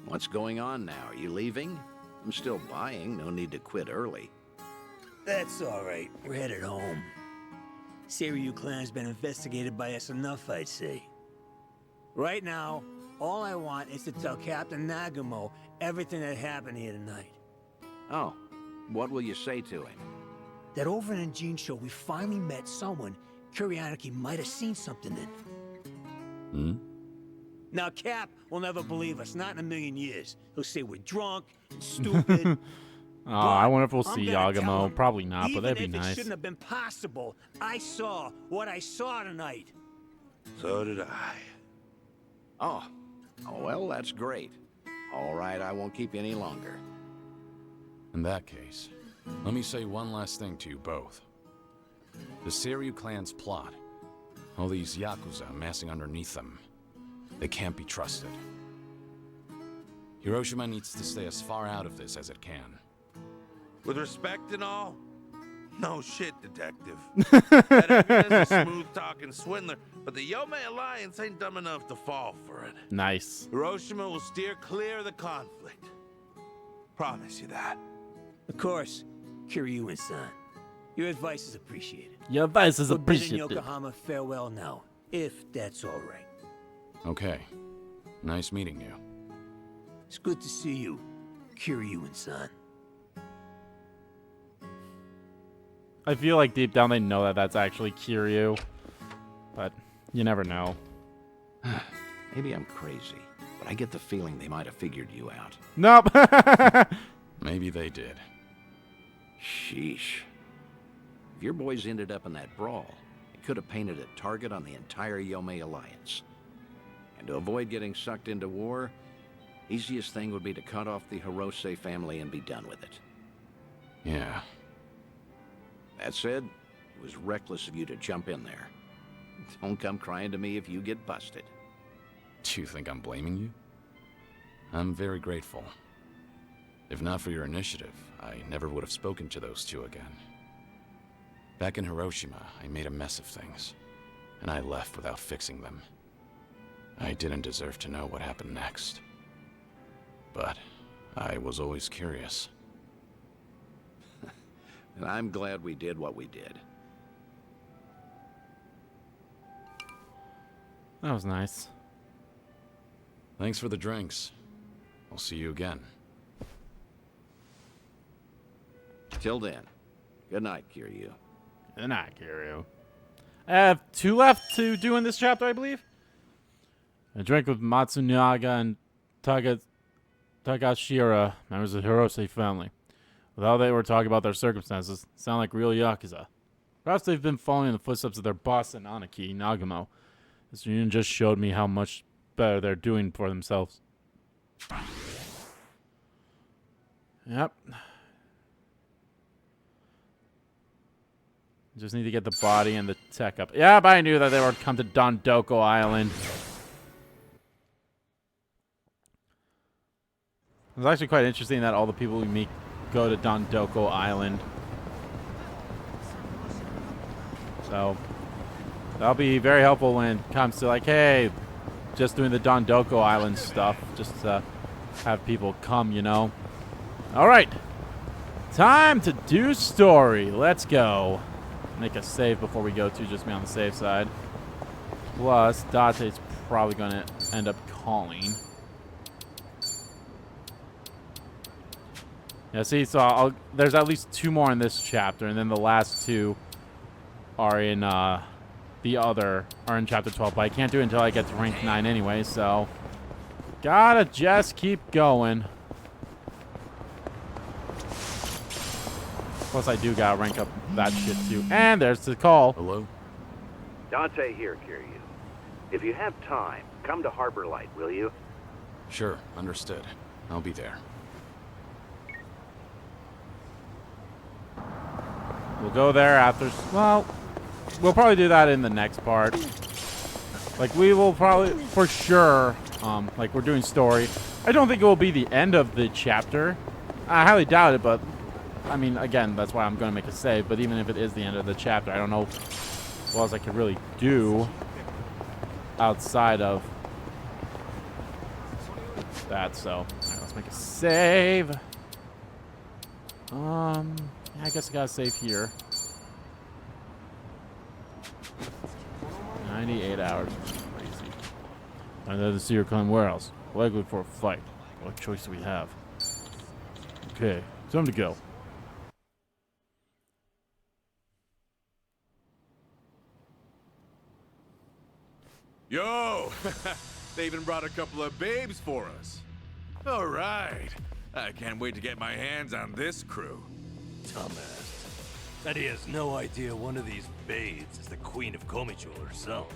What's going on now? Are you leaving? I'm still buying. No need to quit early. That's all right. We're headed home. Seiryu clan's been investigated by us enough, I'd say. Right now, all I want is to tell Captain Nagumo everything that happened here tonight. Oh, what will you say to him? That over in Jinsho, we finally met someone Kuryaniki might have seen something in. Now, Cap will never believe us, not in a million years. He'll say we're drunk and stupid. I wonder if we'll see I'm gonna tell Yagumo. him, Probably not, but that'd be even if nice. it shouldn't have been possible, I saw what I saw tonight. So did I. Oh, well, that's great. All right, I won't keep you any longer. In that case, let me say one last thing to you both. The Seiryu clan's plot, all these Yakuza amassing underneath them, they can't be trusted. Hiroshima needs to stay as far out of this as it can. With respect and all, no shit, detective. That evidence is a smooth-talking swindler, but the Yomei Alliance ain't dumb enough to fall for it. Nice. Hiroshima will steer clear of the conflict. Promise you that. Of course, Kiryu-san. Your advice is appreciated. Your advice is We're bidding appreciated. Yokohama farewell now, if that's all right. Okay. Nice meeting you. It's good to see you, Kiryu-san. I feel like deep down they know that that's actually Kiryu, but you never know. Maybe I'm crazy, but I get the feeling they might have figured you out. Nope. Maybe they did. Sheesh. If your boys ended up in that brawl, it could have painted a target on the entire Yomei Alliance. And to avoid getting sucked into war, easiest thing would be to cut off the Hirose family and be done with it. Yeah. That said, it was reckless of you to jump in there. Don't come crying to me if you get busted. Do you think I'm blaming you? I'm very grateful. If not for your initiative, I never would have spoken to those two again. Back in Hiroshima, I made a mess of things, and I left without fixing them. I didn't deserve to know what happened next. But I was always curious. And I'm glad we did what we did. That was nice. Thanks for the drinks. I'll see you again. Till then, good night, Kiryu. Good night, Kiryu. I have 2 left to do in this chapter, I believe. A drink with Matsunaga and Takashira, members of the Hirose family. With how they were talking about their circumstances, sound like real Yakuza. Perhaps they've been following in the footsteps of their boss and Aniki, Nagumo. This reunion just showed me how much better they're doing for themselves. Yep. Just need to get the body and the tech up. Yeah, but I knew that they would come to Dondoko Island. It's actually quite interesting that all the people we meet go to Dondoko Island. So that'll be very helpful when it comes to like, hey, just doing the Dondoko Island stuff, just to have people come, you know. All right, time to do story. Let's go. Make a save before we go to just be on the safe side. Plus, Date's probably going to end up calling. Yeah, see, so there's at least 2 more in this chapter, and then the last 2 are in in chapter 12, but I can't do it until I get to rank 9 anyway, so gotta just keep going. Plus, I do gotta rank up that shit too. And there's the call. Hello? Dante here, Kiryu. If you have time, come to Harbor Light, will you? Sure, understood. I'll be there. We'll go there after. Well, we'll probably do that in the next part. Like, we will probably, for sure, like, we're doing story. I don't think it will be the end of the chapter. I highly doubt it, but I mean, again, that's why I'm going to make a save, but even if it is the end of the chapter, I don't know what else I could really do outside of that, so all right, let's make a save. Yeah, I guess I gotta save here. 98 hours. Crazy. Another Seer clan warehouse. Likely for a fight. What choice do we have? Okay, time to go. Yo! They even brought a couple of babes for us. All right. I can't wait to get my hands on this crew. Dumbass. That he has no idea one of these babes is the Queen of Komijul herself.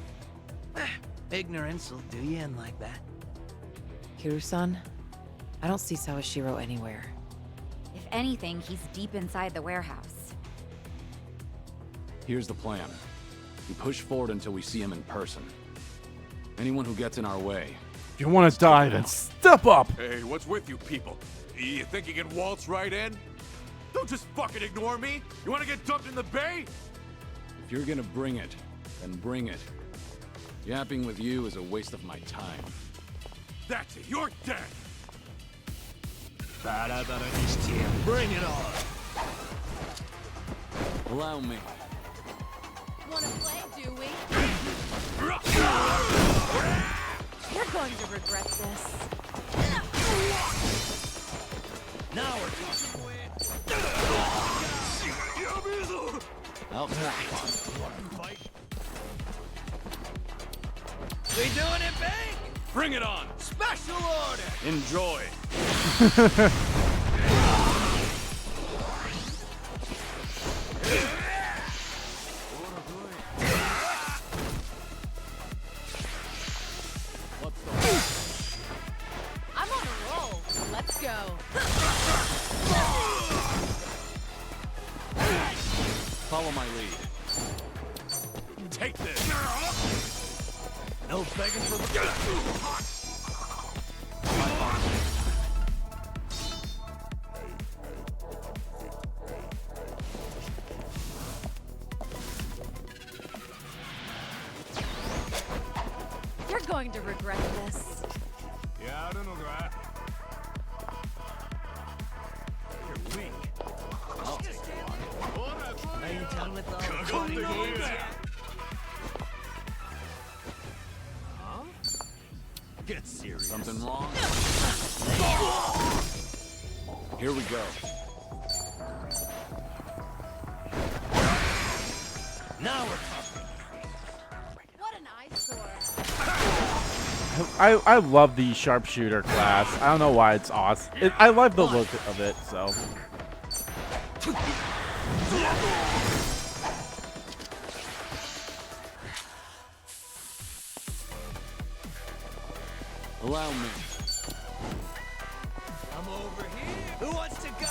Ignorance will do you in like that. Kiru-san, I don't see Sawashiro anywhere. If anything, he's deep inside the warehouse. Here's the plan. We push forward until we see him in person. Anyone who gets in our way. If you want to die, then step up! Hey, what's with you people? You think you can waltz right in? Don't just fucking ignore me! You wanna get dumped in the bay? If you're gonna bring it, then bring it. Yapping with you is a waste of my time. That's it, you're dead! Bring it on! Allow me. Wanna play, do we? You're going to regret this. Now we're talking. I'll try. We doing it big? Bring it on! Special order! Enjoy! I'm on a roll. Let's go. Follow my lead. Take this! No begging for the... You're going to regret this. Yeah, I don't know, right? You're weak. I'll take one. Are you done with all the fun games? Get serious. Something wrong? Here we go. Now we're talking. What an eyesore. I love the sharpshooter class. I don't know why it's awesome. I love the look of it, so. Allow me. I'm over here. Who wants to go?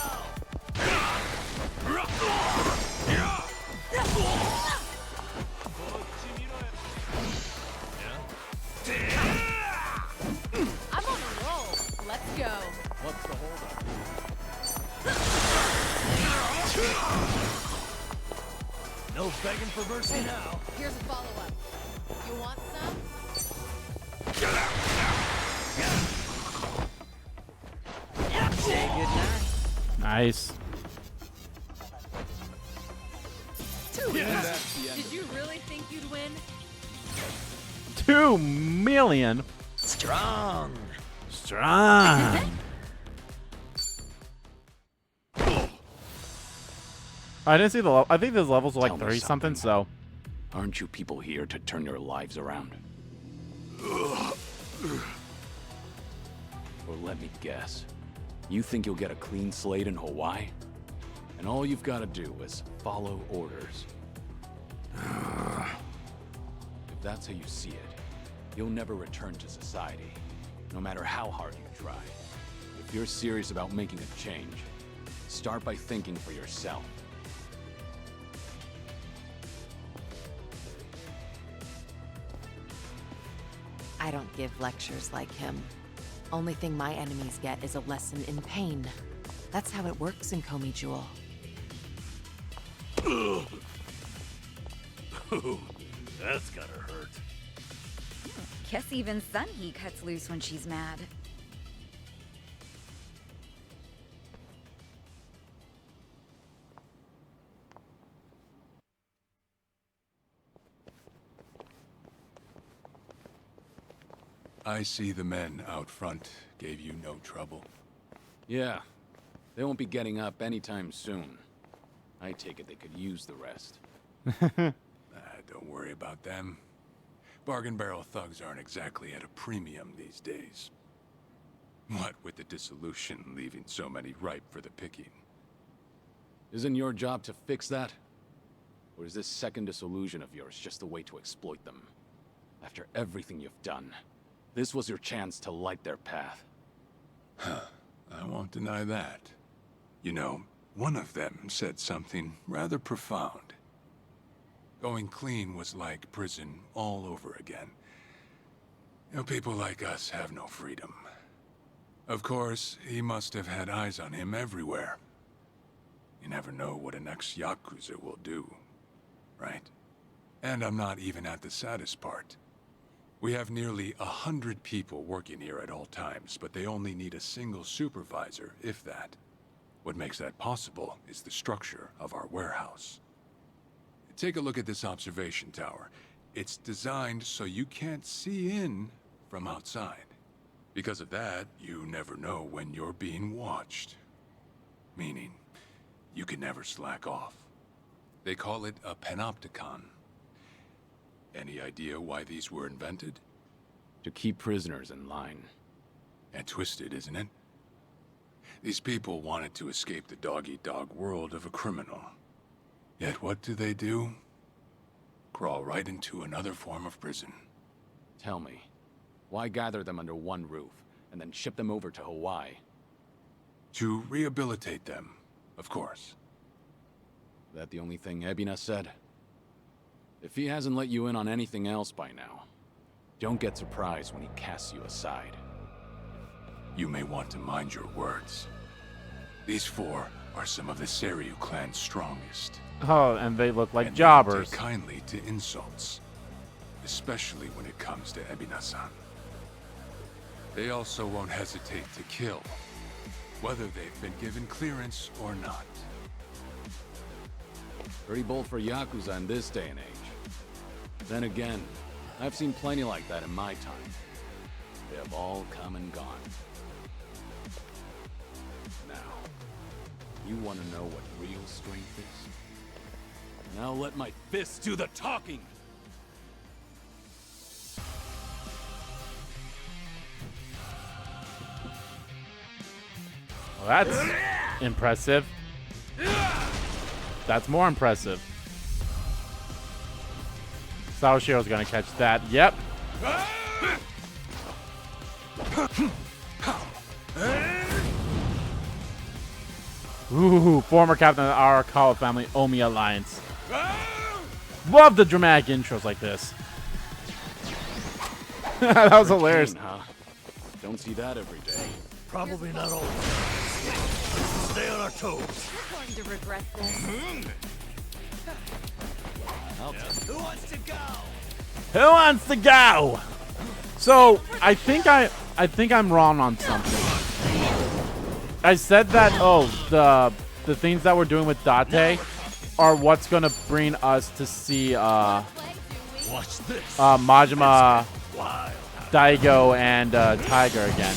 I'm on a roll. Let's go. What's the holdup? No begging for mercy now. Here's a follow-up. You want some? Say goodnight. Nice. Did you really think you'd win? 2 million. Strong. Strong. I didn't see the level. I think those levels were like Tell me 30 something, so. Aren't you people here to turn your lives around? Or let me guess. You think you'll get a clean slate in Hawaii? And all you've got to do is follow orders. If that's how you see it, you'll never return to society, no matter how hard you try. If you're serious about making a change, start by thinking for yourself. I don't give lectures like him. Only thing my enemies get is a lesson in pain. That's how it works in Komijul. Ooh, that's gotta hurt. Guess even Sunhee cuts loose when she's mad. I see the men out front gave you no trouble. Yeah. They won't be getting up anytime soon. I take it they could use the rest. Don't worry about them. Bargain barrel thugs aren't exactly at a premium these days. What with the dissolution leaving so many ripe for the picking. Isn't your job to fix that? Or is this second dissolution of yours just a way to exploit them? After everything you've done, this was your chance to light their path. I won't deny that. You know, one of them said something rather profound. Going clean was like prison all over again. You know, people like us have no freedom. Of course, he must have had eyes on him everywhere. You never know what an ex-Yakuza will do, right? And I'm not even at the saddest part. We have nearly 100 people working here at all times, but they only need a single supervisor, if that. What makes that possible is the structure of our warehouse. Take a look at this observation tower. It's designed so you can't see in from outside. Because of that, you never know when you're being watched. Meaning, you can never slack off. They call it a panopticon. Any idea why these were invented? To keep prisoners in line. And twisted, isn't it? These people wanted to escape the dog-eat-dog world of a criminal. Yet what do? Crawl right into another form of prison. Tell me, why gather them under one roof, and then ship them over to Hawaii? To rehabilitate them, of course. That the only thing Ebina said? If he hasn't let you in on anything else by now, don't get surprised when he casts you aside. You may want to mind your words. These four are some of the Seiryu clan's strongest. Oh, and they look like and jobbers. They take kindly to insults, especially when it comes to Ebina-san. They also won't hesitate to kill, whether they've been given clearance or not. Pretty bold for Yakuza in this day and age. Then again, I've seen plenty like that in my time. They have all come and gone. Now, you want to know what real strength is? Now let my fists do the talking! Well, that's impressive. That's more impressive. Sawashiro's gonna catch that. Yep. Ooh, former captain of the Arakawa family Omi Alliance. Love the dramatic intros like this. That was hilarious. Huh? Don't see that every day. Probably not all. Stay on our toes. We're going to regret this. Who wants to go? Who wants to go? So I think I'm wrong on something. I said that the things that we're doing with Date are what's gonna bring us to see Watch this. Majima, Daigo, and Tiger again.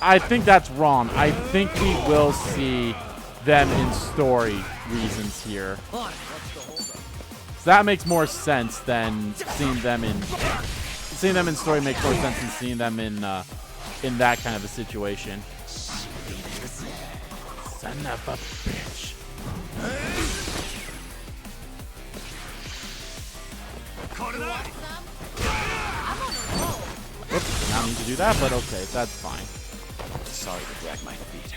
I think that's wrong. I think we will see them in story reasons here. So that makes more sense than seeing them in story makes more sense than seeing them in that kind of a situation. Son of a bitch. Oops, did not mean to do that, but okay, that's fine. Sorry to drag my feet.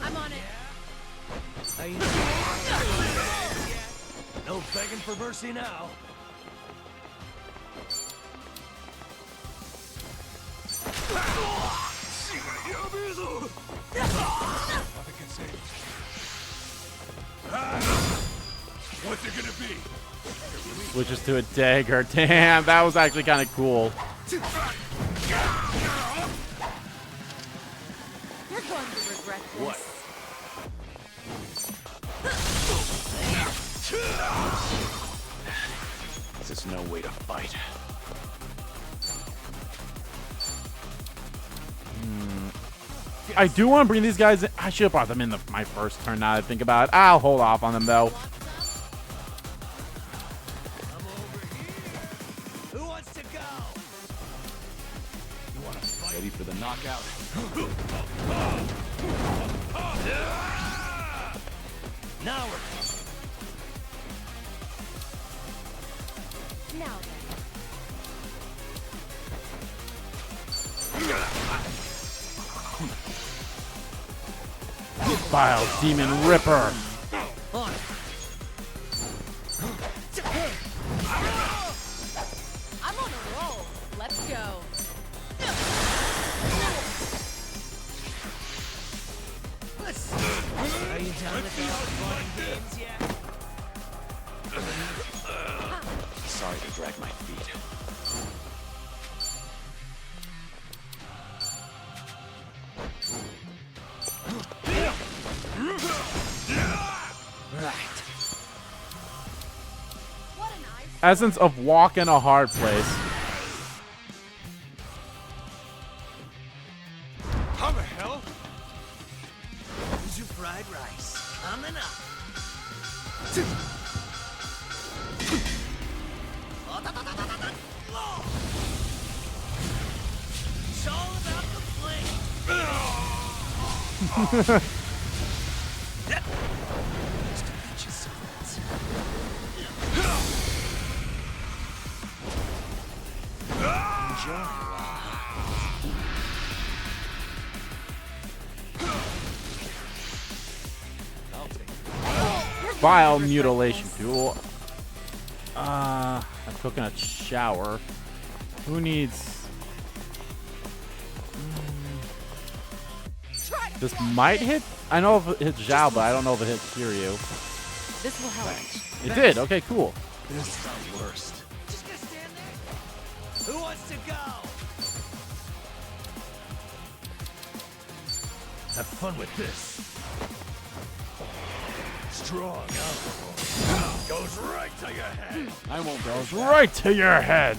I'm on it. No begging for mercy now. Nothing can save us. What's it gonna be? Switches to a dagger. Damn, that was actually kind of cool. You're going to regret this. What? This is no way to fight. I do want to bring these guys in. I should have brought them in my first turn now that I think about it. I'll hold off on them, though. Who wants to go? You want to fight? Ready for the knockout? Now we're Now Vile Demon Ripper. on. I'm on a roll. Let's go. Are you done with all the fun and games yet? Sorry to drag my feet. Right. Essence of walk in a hard place. How the hell? Here's your fried rice. Coming up. It's all about the flame. Just to beat you silence. Enjoy. Vile mutilation tool. A coconut shower. Who needs? This might hit. I know if it hits Zhao, but I don't know if it hits Kiryu. This will help. It did. Okay, cool. This is the worst. Just gonna stand there? Who wants to go? Have fun with this. Strong alcohol. Goes right to your head. I won't go. Goes right to your head.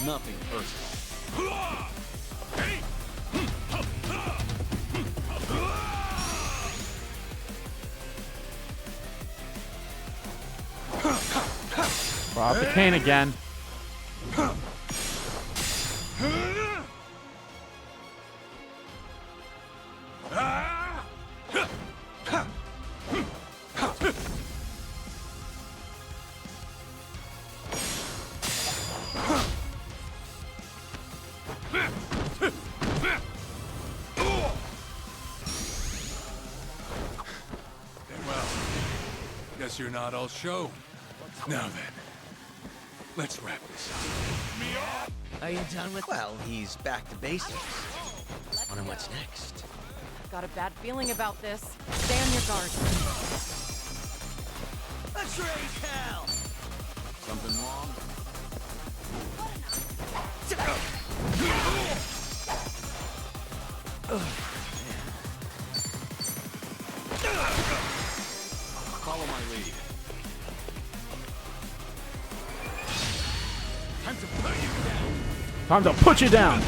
Nothing personal. Drop the cane again. Guess you're not all show. Now then, let's wrap this up. Are you done with? Well, he's back to basics. Wonder what's next. I've got a bad feeling about this. Stay on your guard. Let's raise hell. Something wrong? Follow my lead. Time to put you down.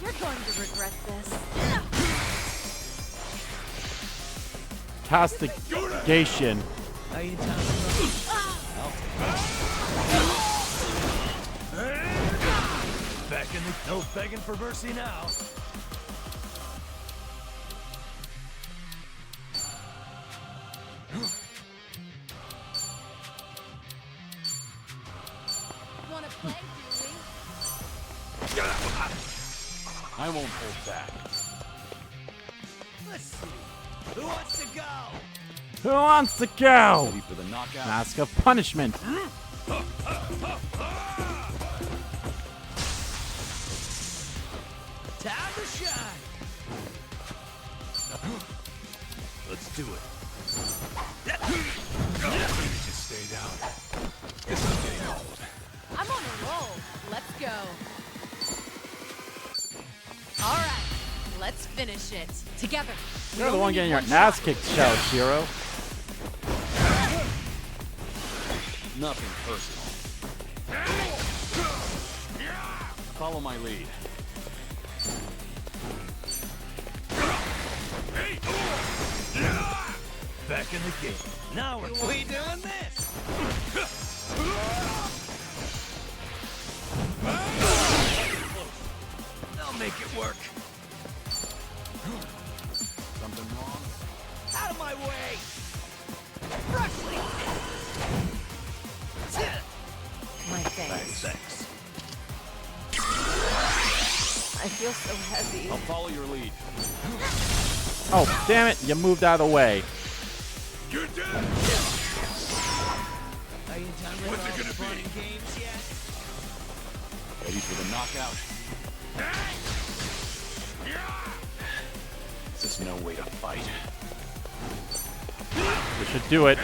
You're going to regret this. Castigation. Are you done with? Back in the no begging for mercy now. I won't hold back. Let's see. Who wants to go? Who wants to go? Ready for the knockout? Mask of punishment. Time to shine. Let's do it. Just stay down. This is getting old. I'm on a roll. Let's go. All right, let's finish it together. You're the one getting your ass kicked, Shiro. Nothing personal. Follow my lead. Back in the game. Now we're We doing this? They'll make it work. Something wrong? Out of my way! Freshly! My thanks. Thanks. I feel so heavy. I'll follow your lead. Oh, damn it. You moved out of the way. You're dead! Are you done with all the fun and games yet? Ready for the knockout? This is no way to fight. We should do it.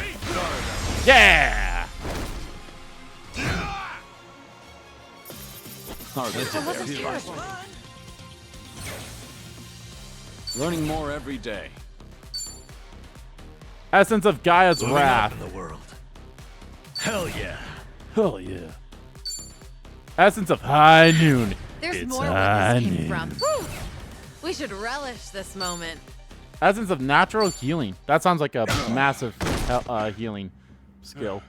Yeah! That wasn't terrible. Learning more every day. Essence of Gaia's Moving up wrath. in the world. Hell yeah. Hell yeah. Essence of High Noon. There's It's more where this came honey. from. Whew. We should relish this moment. Essence of Natural Healing. That sounds like a massive healing skill.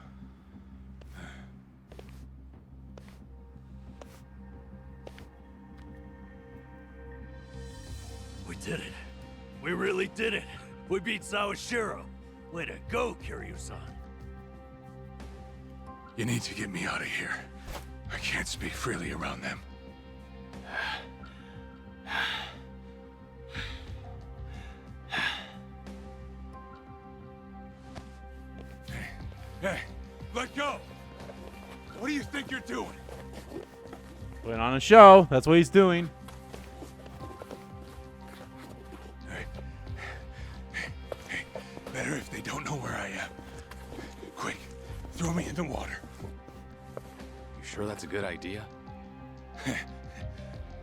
We did it. We really did it. We beat Sawashiro. Way to go, Kiryu-san. You need to get me out of here. I can't speak freely around them. Hey, let go! What do you think you're doing? Putting on a show. That's what he's doing. Hey, better if they don't know where I am. Quick, throw me in the water. You sure that's a good idea?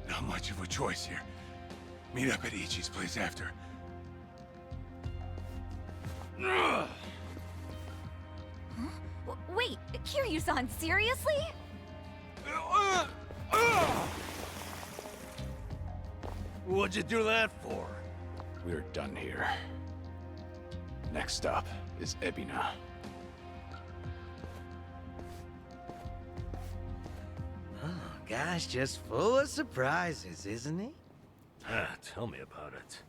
Not much of a choice here. Meet up at Ichi's place after. Wait, Kiryu-san, seriously? What'd you do that for? We're done here. Next stop is Ebina. Oh, gosh, just full of surprises, isn't he? Tell me about it.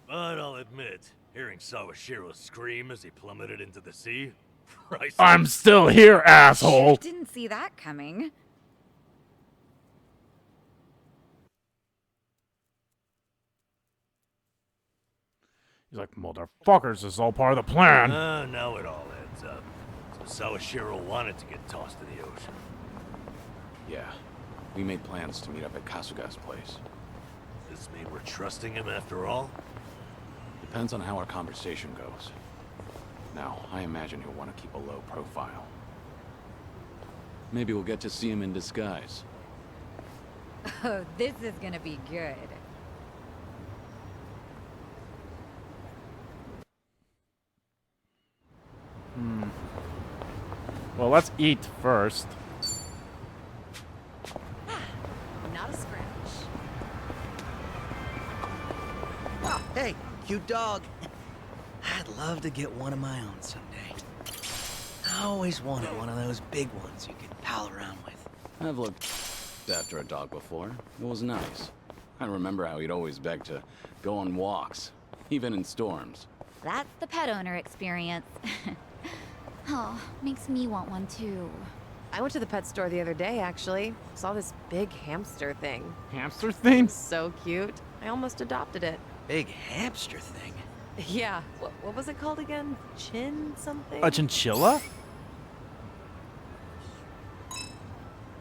But I'll admit, hearing Sawashiro scream as he plummeted into the sea, priceless. I'm still here, asshole. Didn't see that coming. He's like, motherfuckers, this is all part of the plan. Now it all adds up. So Sawashiro wanted to get tossed to the ocean. Yeah, we made plans to meet up at Kasuga's place. Does this mean we're trusting him after all? Depends on how our conversation goes. Now, I imagine he'll want to keep a low profile. Maybe we'll get to see him in disguise. Oh, this is gonna be good. Well, let's eat first. Not a scratch. Oh, hey, cute dog. I'd love to get one of my own someday. I always wanted one of those big ones you could pal around with. I've looked after a dog before. It was nice. I remember how he'd always beg to go on walks, even in storms. That's the pet owner experience. Oh, makes me want one too. I went to the pet store the other day, actually. Saw this big hamster thing. Hamster thing? So cute. I almost adopted it. Big hamster thing. Yeah. What was it called again? Chin something? A chinchilla?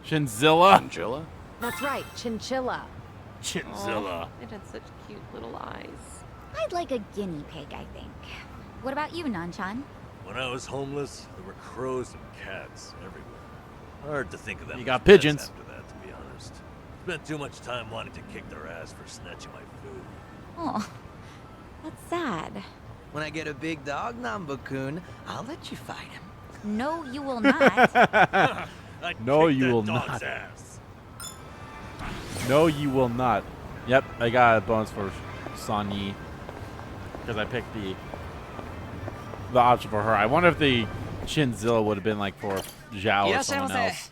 Chinzilla? Chinchilla? That's right, chinchilla. Chinzilla. It had such cute little eyes. I'd like a guinea pig, I think. What about you, Nanchan? When I was homeless, there were crows and cats everywhere. Hard to think of them. You as got pets pigeons. After that, to be honest. Spent too much time wanting to kick their ass for snatching my food. Oh, that's sad. When I get a big dog, Namba-kun, I'll let you fight him. No, you will not. I'd No, kick you that will dog's not. ass. No, you will not. Yep, I got a bonus for Sanyi. Because I picked the option for her. I wonder if the Chinzilla would have been like for Zhao or someone else.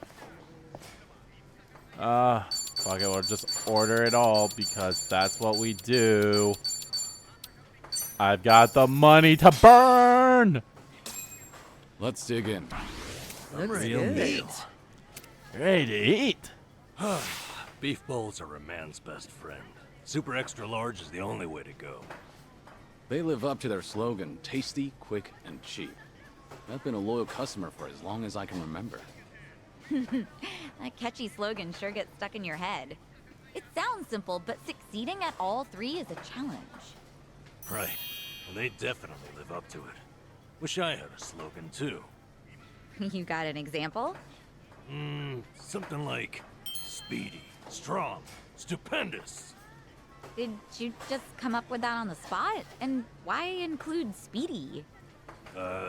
Fuck it, we'll just order it all because that's what we do. I've got the money to burn! Let's dig in. Real meal. Ready to eat. Beef bowls are a man's best friend. Super extra large is the only way to go. They live up to their slogan, tasty, quick, and cheap. I've been a loyal customer for as long as I can remember. That catchy slogan sure gets stuck in your head. It sounds simple, but succeeding at all three is a challenge. Right. Well, they definitely live up to it. Wish I had a slogan, too. You got an example? Something like speedy, strong, stupendous. Did you just come up with that on the spot? And why include speedy?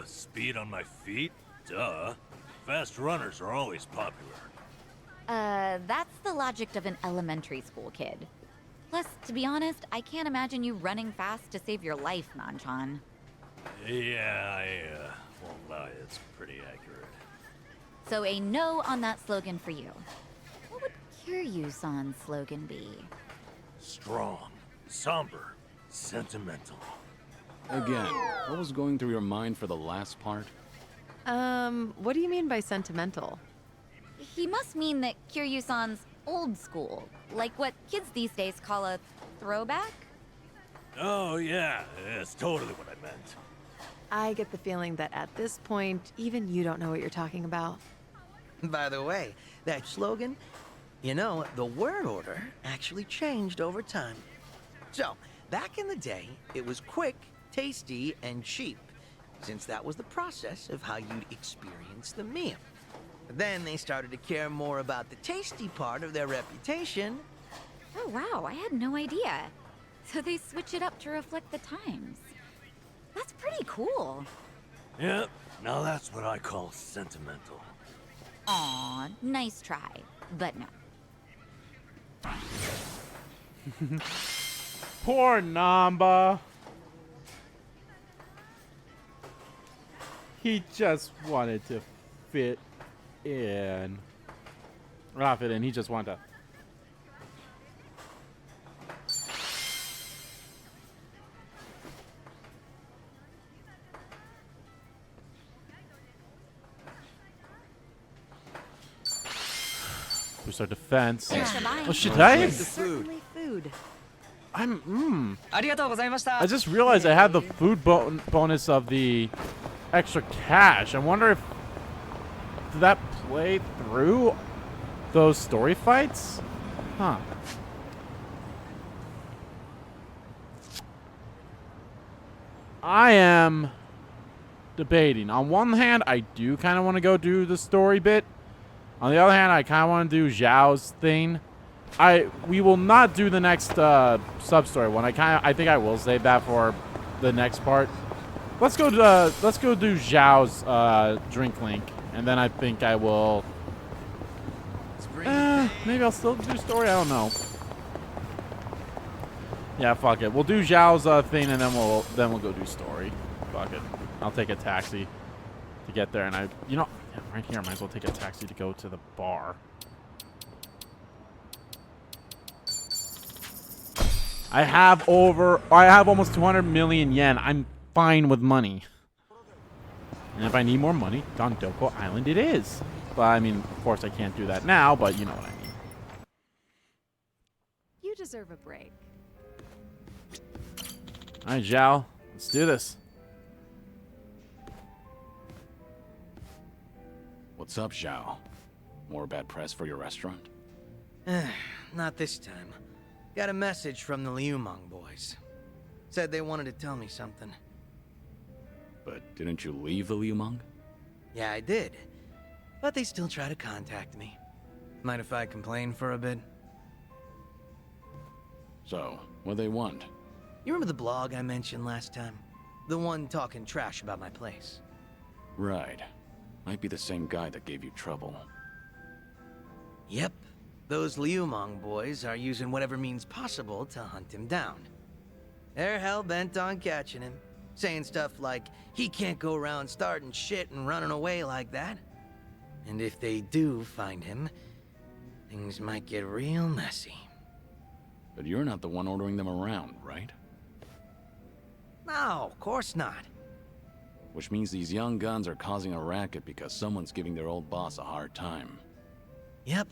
Speed on my feet? Duh. Fast runners are always popular. That's the logic of an elementary school kid. Plus, to be honest, I can't imagine you running fast to save your life, Nanchan. Yeah, I won't lie, it's pretty accurate. So a no on that slogan for you. What would Kiryu-san's slogan be? Strong, somber, sentimental. Again, what was going through your mind for the last part? What do you mean by sentimental? He must mean that Kiryu-san's old school, like what kids these days call a throwback? Oh, yeah, that's totally what I meant. I get the feeling that at this point, even you don't know what you're talking about. By the way, that slogan, you know, the word order actually changed over time. So, back in the day, it was quick, tasty, and cheap, since that was the process of how you'd experience the meal. Then they started to care more about the tasty part of their reputation. Oh wow, I had no idea. So they switch it up to reflect the times. That's pretty cool. Yep, now that's what I call sentimental. Aw, nice try, but no. Poor Namba. He just wanted to fit in. Not fit in, he just wanted to. Boost our defense. Oh shit, did I? Certainly food. I just realized I had the food bonus of the extra cash. I wonder if did that play through those story fights? Huh. I am debating. On one hand, I do kind of want to go do the story bit. On the other hand, I kind of want to do Zhao's thing. We will not do the next sub-story one. I think I will save that for the next part. Let's go do Zhao's drink link, and then I think I will. Maybe I'll still do story. I don't know. Yeah, fuck it. We'll do Zhao's thing, and then we'll go do story. Fuck it. I'll take a taxi to get there, and right here, I might as well take a taxi to go to the bar. I have almost 200 million yen. I'm fine with money. And if I need more money, Dondoko Island it is. But I mean, of course I can't do that now, but you know what I mean. You deserve a break. Alright, Zhao. Let's do this. What's up, Zhao? More bad press for your restaurant? Not this time. Got a message from the Liumang boys. Said they wanted to tell me something. But didn't you leave the Liumang? Yeah, I did. But they still try to contact me. Mind if I complain for a bit? So, what do they want? You remember the blog I mentioned last time? The one talking trash about my place. Right. Might be the same guy that gave you trouble. Yep. Those Liumang boys are using whatever means possible to hunt him down. They're hell-bent on catching him, saying stuff like, he can't go around starting shit and running away like that. And if they do find him, things might get real messy. But you're not the one ordering them around, right? No, of course not. Which means these young guns are causing a racket because someone's giving their old boss a hard time. Yep.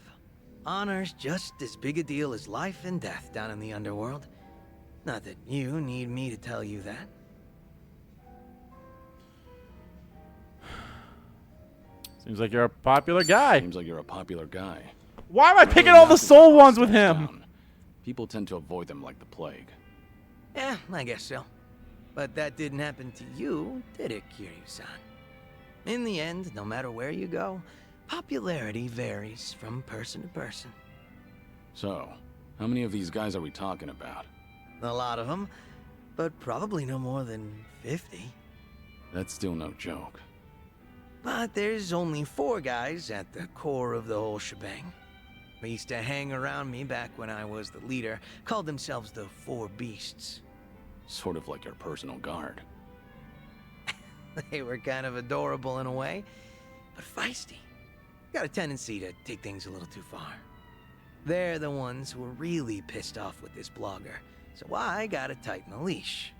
Honor's just as big a deal as life and death down in the underworld. Not that you need me to tell you that. Seems like you're a popular guy. Seems like you're a popular guy. Why am I picking all the soul ones with him? People tend to avoid them like the plague. Yeah, I guess so. But that didn't happen to you, did it, Kiryu-san? In the end, no matter where you go, popularity varies from person to person. So, how many of these guys are we talking about? A lot of them, but probably no more than 50. That's still no joke. But there's only 4 guys at the core of the whole shebang. They used to hang around me back when I was the leader, called themselves the 4 Beasts. Sort of like your personal guard. They were kind of adorable in a way, but feisty. Got a tendency to take things a little too far. They're the ones who were really pissed off with this blogger, so I gotta tighten the leash.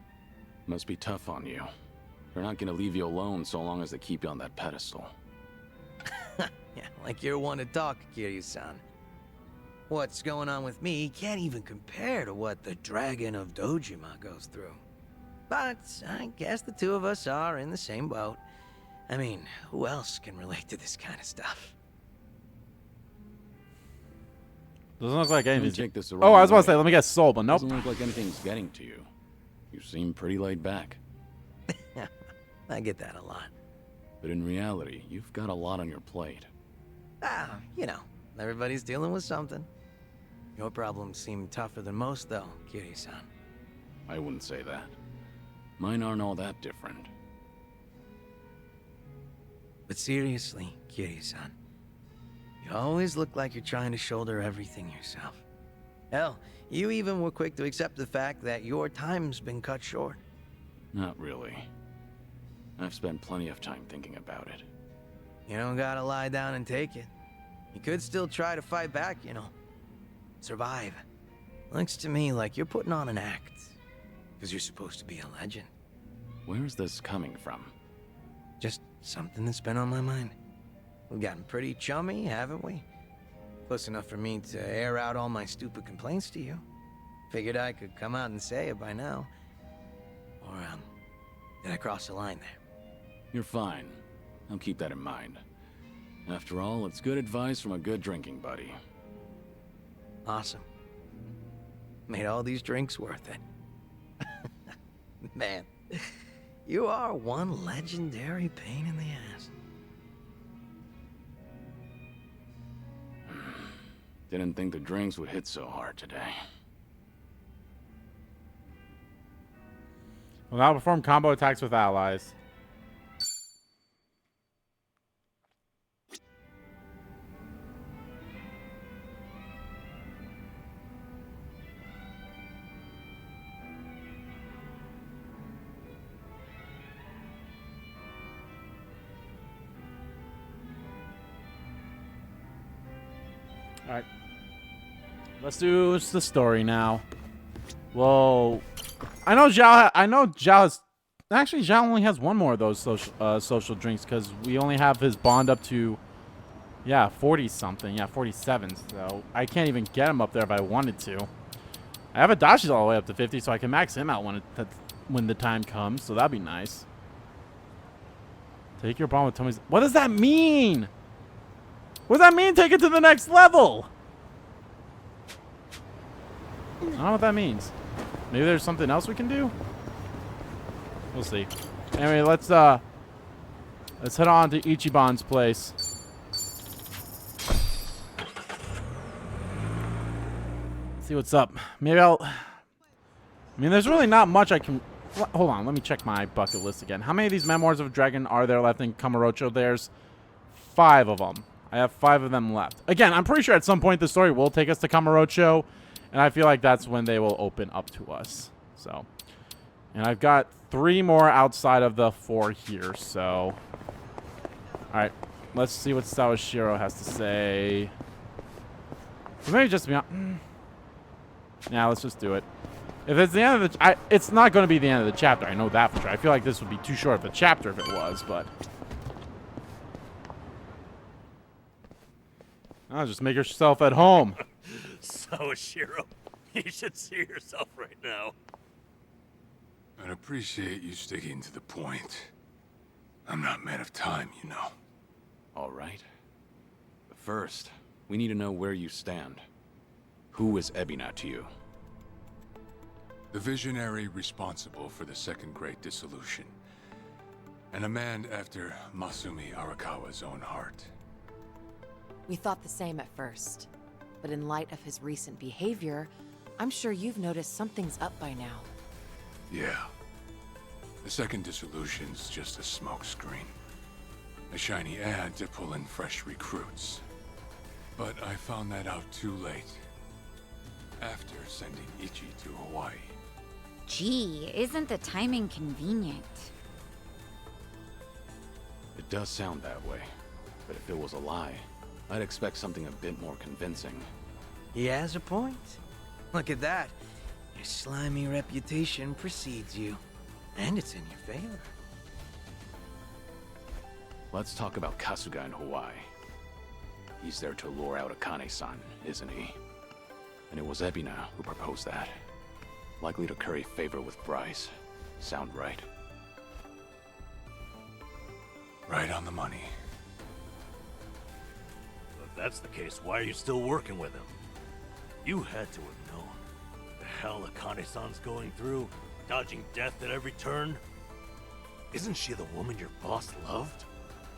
Must be tough on you. They're not gonna leave you alone so long as they keep you on that pedestal. Yeah, like you're one to talk, Kiryu-san. What's going on with me can't even compare to what the Dragon of Dojima goes through. But I guess the two of us are in the same boat. I mean, who else can relate to this kind of stuff? Doesn't look like anything. Take this Oh, I was about to say, let me guess, soul, but nope. Doesn't look like anything's getting to you. You seem pretty laid back. I get that a lot. But in reality, you've got a lot on your plate. You know, everybody's dealing with something. Your problems seem tougher than most, though, Kiri-san. I wouldn't say that. Mine aren't all that different. But seriously, Kiri-san, you always look like you're trying to shoulder everything yourself. Hell, you even were quick to accept the fact that your time's been cut short. Not really. I've spent plenty of time thinking about it. You don't gotta lie down and take it. You could still try to fight back, you know. Survive. Looks to me like you're putting on an act. Because you're supposed to be a legend. Where is this coming from? Just something that's been on my mind. We've gotten pretty chummy, haven't we? Close enough for me to air out all my stupid complaints to you. Figured I could come out and say it by now. Or, did I cross the line there? You're fine. I'll keep that in mind. After all, it's good advice from a good drinking buddy. Awesome. Made all these drinks worth it. Man, you are one legendary pain in the ass. Didn't think the drinks would hit so hard today. Will now perform combo attacks with allies. Alright. Let's do the story now. Whoa. I know Zhao has Actually, Zhao only has one more of those social drinks because we only have his bond up to, yeah, 40-something. Yeah, 47. So I can't even get him up there if I wanted to. I have Adashi's all the way up to 50, so I can max him out when the time comes. So that'd be nice. Take your bond with Tommy's. What does that mean? What does that mean? Take it to the next level. I don't know what that means. Maybe there's something else we can do. We'll see. Anyway, let's head on to Ichiban's place. See what's up. Maybe I mean, there's really not much I can. Hold on, let me check my bucket list again. How many of these Memoirs of a Dragon are there left in Kamurocho? There's 5 of them. I have 5 of them left. Again, I'm pretty sure at some point the story will take us to Kamurocho, and I feel like that's when they will open up to us. So, and I've got 3 more outside of the 4 here. So, all right, let's see what Sawashiro has to say. Or maybe just be on. Yeah, let's just do it. If it's the end of the... it's not going to be the end of the chapter. I know that for sure. I feel like this would be too short of a chapter if it was, but... I'll just make yourself at home. Sawashiro, you should see yourself right now. I'd appreciate you sticking to the point. I'm not man of time, you know. All right. But first, we need to know where you stand. Who is Ebina to you? The visionary responsible for the Second Great Dissolution. And a man after Masumi Arakawa's own heart. We thought the same at first. But in light of his recent behavior, I'm sure you've noticed something's up by now. Yeah. The Second Dissolution's just a smokescreen. A shiny ad to pull in fresh recruits. But I found that out too late. After sending Ichi to Hawaii. Gee, isn't the timing convenient? It does sound that way. But if it was a lie, I'd expect something a bit more convincing. He has a point. Look at that. Your slimy reputation precedes you. And it's in your favor. Let's talk about Kasuga in Hawaii. He's there to lure out Akane-san, isn't he? And it was Ebina who proposed that. Likely to curry favor with Bryce. Sound right? Right on the money. If that's the case, why are you still working with him? You had to have known. The hell Akane-san's going through, dodging death at every turn. Isn't she the woman your boss loved?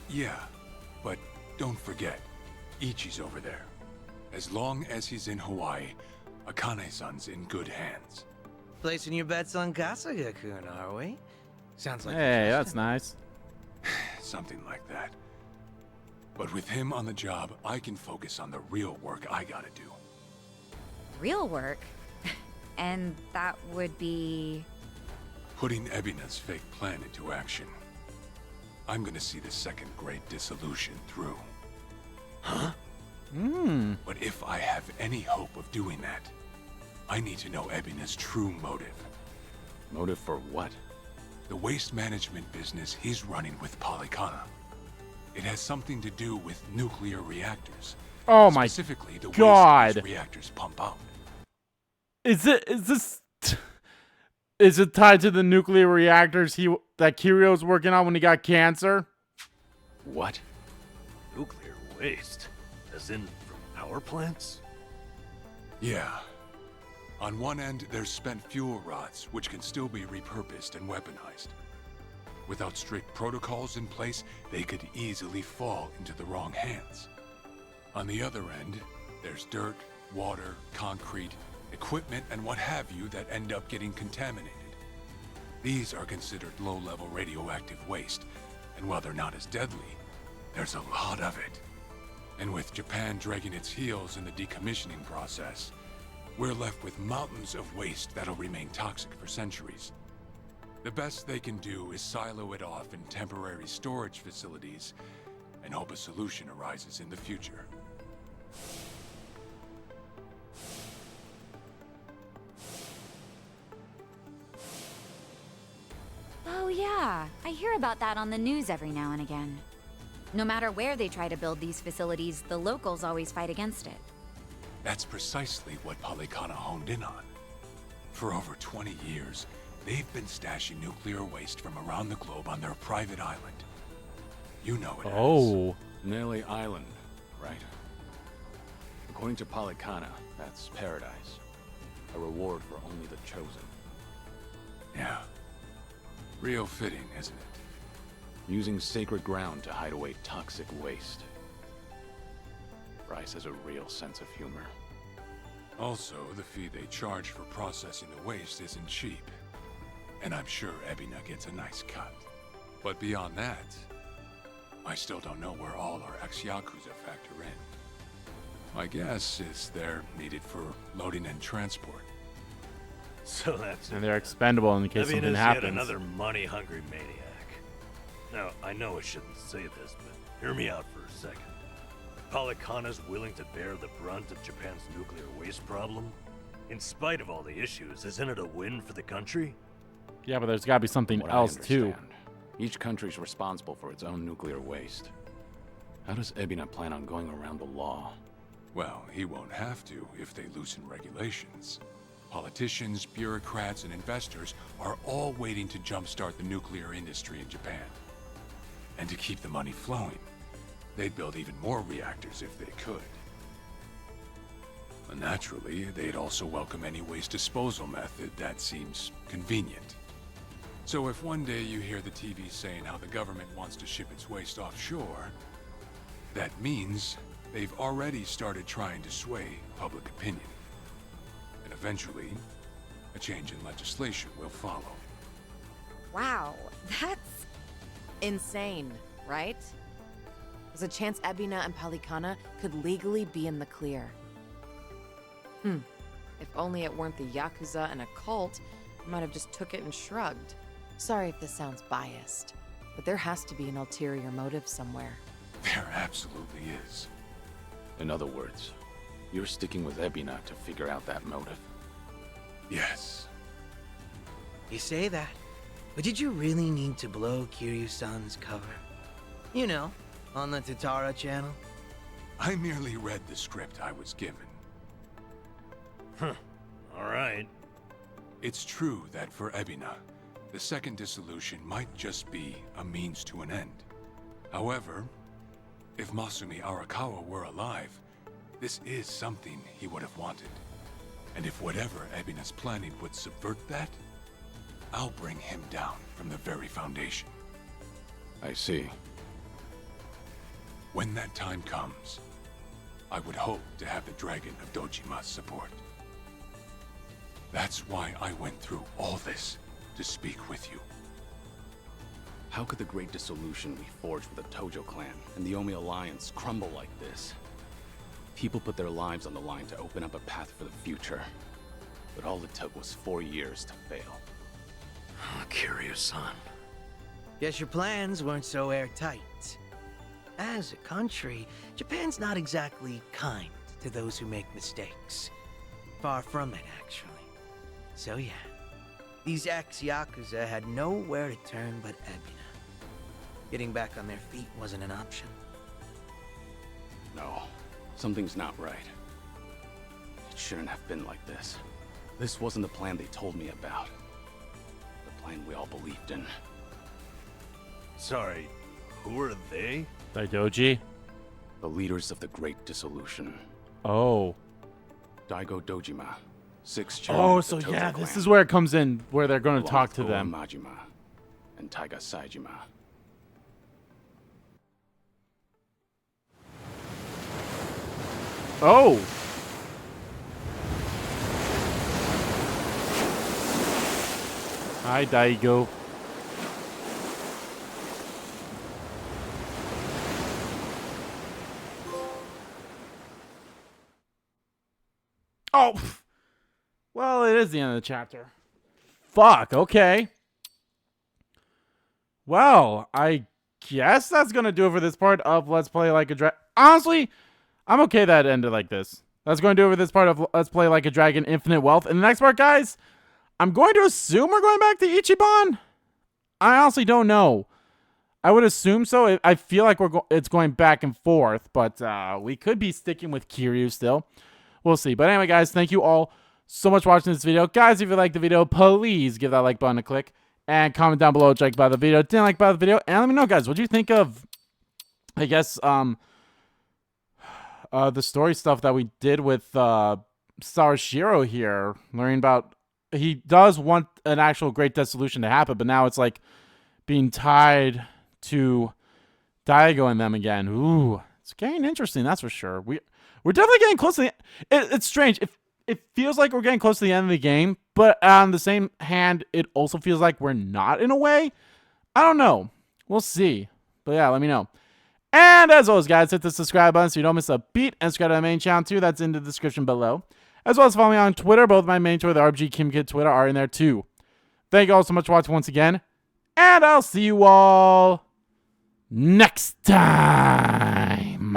Yeah, but don't forget, Ichi's over there. As long as he's in Hawaii, Akane-san's in good hands. Placing your bets on Kasuga-kun, are we? Sounds like... Hey, that's nice. Something like that. But with him on the job, I can focus on the real work I gotta do. Real work? And that would be... Putting Ebina's fake plan into action. I'm gonna see the Second Great Dissolution through. Huh? But if I have any hope of doing that, I need to know Ebina's true motive. Motive for what? The waste management business he's running with Polycana. It has something to do with nuclear reactors. Oh my Specifically, the God. waste these reactors pump out. Is it tied to the nuclear reactors that Kirio's working on when he got cancer? What? Nuclear waste? As in from power plants? Yeah. On one end, there's spent fuel rods, which can still be repurposed and weaponized. Without strict protocols in place, they could easily fall into the wrong hands. On the other end, there's dirt, water, concrete, equipment, and what have you that end up getting contaminated. These are considered low-level radioactive waste, and while they're not as deadly, there's a lot of it. And with Japan dragging its heels in the decommissioning process, we're left with mountains of waste that'll remain toxic for centuries. The best they can do is silo it off in temporary storage facilities and hope a solution arises in the future. Oh yeah, Yeah, I hear about that on the news every now and again. No matter where they try to build these facilities, the locals always fight against it. That's precisely what Polycana honed in on. For over 20 years, they've been stashing nuclear waste from around the globe on their private island. You know it Oh. Nelly Island, right? According to Polycana, that's paradise. A reward for only the chosen. Yeah. Real fitting, isn't it? Using sacred ground to hide away toxic waste. Bryce has a real sense of humor. Also, the fee they charge for processing the waste isn't cheap. And I'm sure Ebina gets a nice cut. But beyond that, I still don't know where all our ex-Yakuza factor in. My guess is they're needed for loading and transport. So that's And they're expendable in case something Yet happens. another money-hungry maniac. Now, I know I shouldn't say this, but hear me out for a second. Polycana's willing to bear the brunt of Japan's nuclear waste problem? In spite of all the issues, isn't it a win for the country? Yeah, but there's got to be something What I else too. understand, each country's responsible for its own nuclear waste. How does Ebina plan on going around the law? Well, he won't have to if they loosen regulations. Politicians, bureaucrats, and investors are all waiting to jumpstart the nuclear industry in Japan. And to keep the money flowing, they'd build even more reactors if they could. And naturally, they'd also welcome any waste disposal method that seems convenient. So if one day you hear the TV saying how the government wants to ship its waste offshore, that means they've already started trying to sway public opinion. And eventually, a change in legislation will follow. Wow, that's... Insane, right? There's a chance Ebina and Polycana could legally be in the clear. If only it weren't the Yakuza and a cult, I might have just took it and shrugged. Sorry if this sounds biased, but there has to be an ulterior motive somewhere. There absolutely is. In other words, you're sticking with Ebina to figure out that motive. Yes. You say that, but did you really need to blow Kiryu-san's cover? You know, on the Tatara channel? I merely read the script I was given. Huh. Alright. It's true that for Ebina, the second dissolution might just be a means to an end. However, if Masumi Arakawa were alive, this is something he would have wanted. And if whatever Ebina's planning would subvert that, I'll bring him down from the very foundation. I see. When that time comes, I would hope to have the Dragon of Dojima's support. That's why I went through all this, to speak with you. How could the great dissolution we forged with the Tojo clan and the Omi alliance crumble like this? People put their lives on the line to open up a path for the future. But all it took was 4 years to fail. Kiryu-san. Guess your plans weren't so airtight. As a country, Japan's not exactly kind to those who make mistakes. Far from it, actually. So yeah, these ex-Yakuza had nowhere to turn but Ebina. Getting back on their feet wasn't an option. No, something's not right. It shouldn't have been like this. This wasn't the plan they told me about. The plan we all believed in. Sorry, who are they? Daidoji? The leaders of the great dissolution. Oh. Daigo Dojima. 6 Oh, so yeah, this is where it comes in, where they're going to talk to them. Majima and Taiga Saejima. Oh. Hi, Daigo. Oh. Well, it is the end of the chapter. Fuck, okay. Well, I guess that's going to do it for this part of Let's Play Like a Dragon. Honestly, I'm okay that it ended like this. That's going to do it for this part of Let's Play Like a Dragon Infinite Wealth. In the next part, guys, I'm going to assume we're going back to Ichiban. I honestly don't know. I would assume so. I feel like it's going back and forth, but we could be sticking with Kiryu still. We'll see. But anyway, guys, thank you all so much for watching this video. Guys, if you liked the video, please give that like button a click. And comment down below what you liked about the video, didn't like about the video. And let me know, guys, what do you think of, I guess, the story stuff that we did with Sarashiro here. Learning about, he does want an actual great dissolution to happen, but now it's like being tied to Daigo and them again. Ooh, it's getting interesting, that's for sure. We're definitely getting close to the it's strange. It feels like we're getting close to the end of the game, but on the same hand, it also feels like we're not in a way. I don't know. We'll see. But yeah, let me know. And as always, guys, hit the subscribe button so you don't miss a beat. And subscribe to my main channel, too. That's in the description below. As well as follow me on Twitter. Both my main Twitter, the RBG Kim Kid Twitter, are in there, too. Thank you all so much for watching once again. And I'll see you all next time.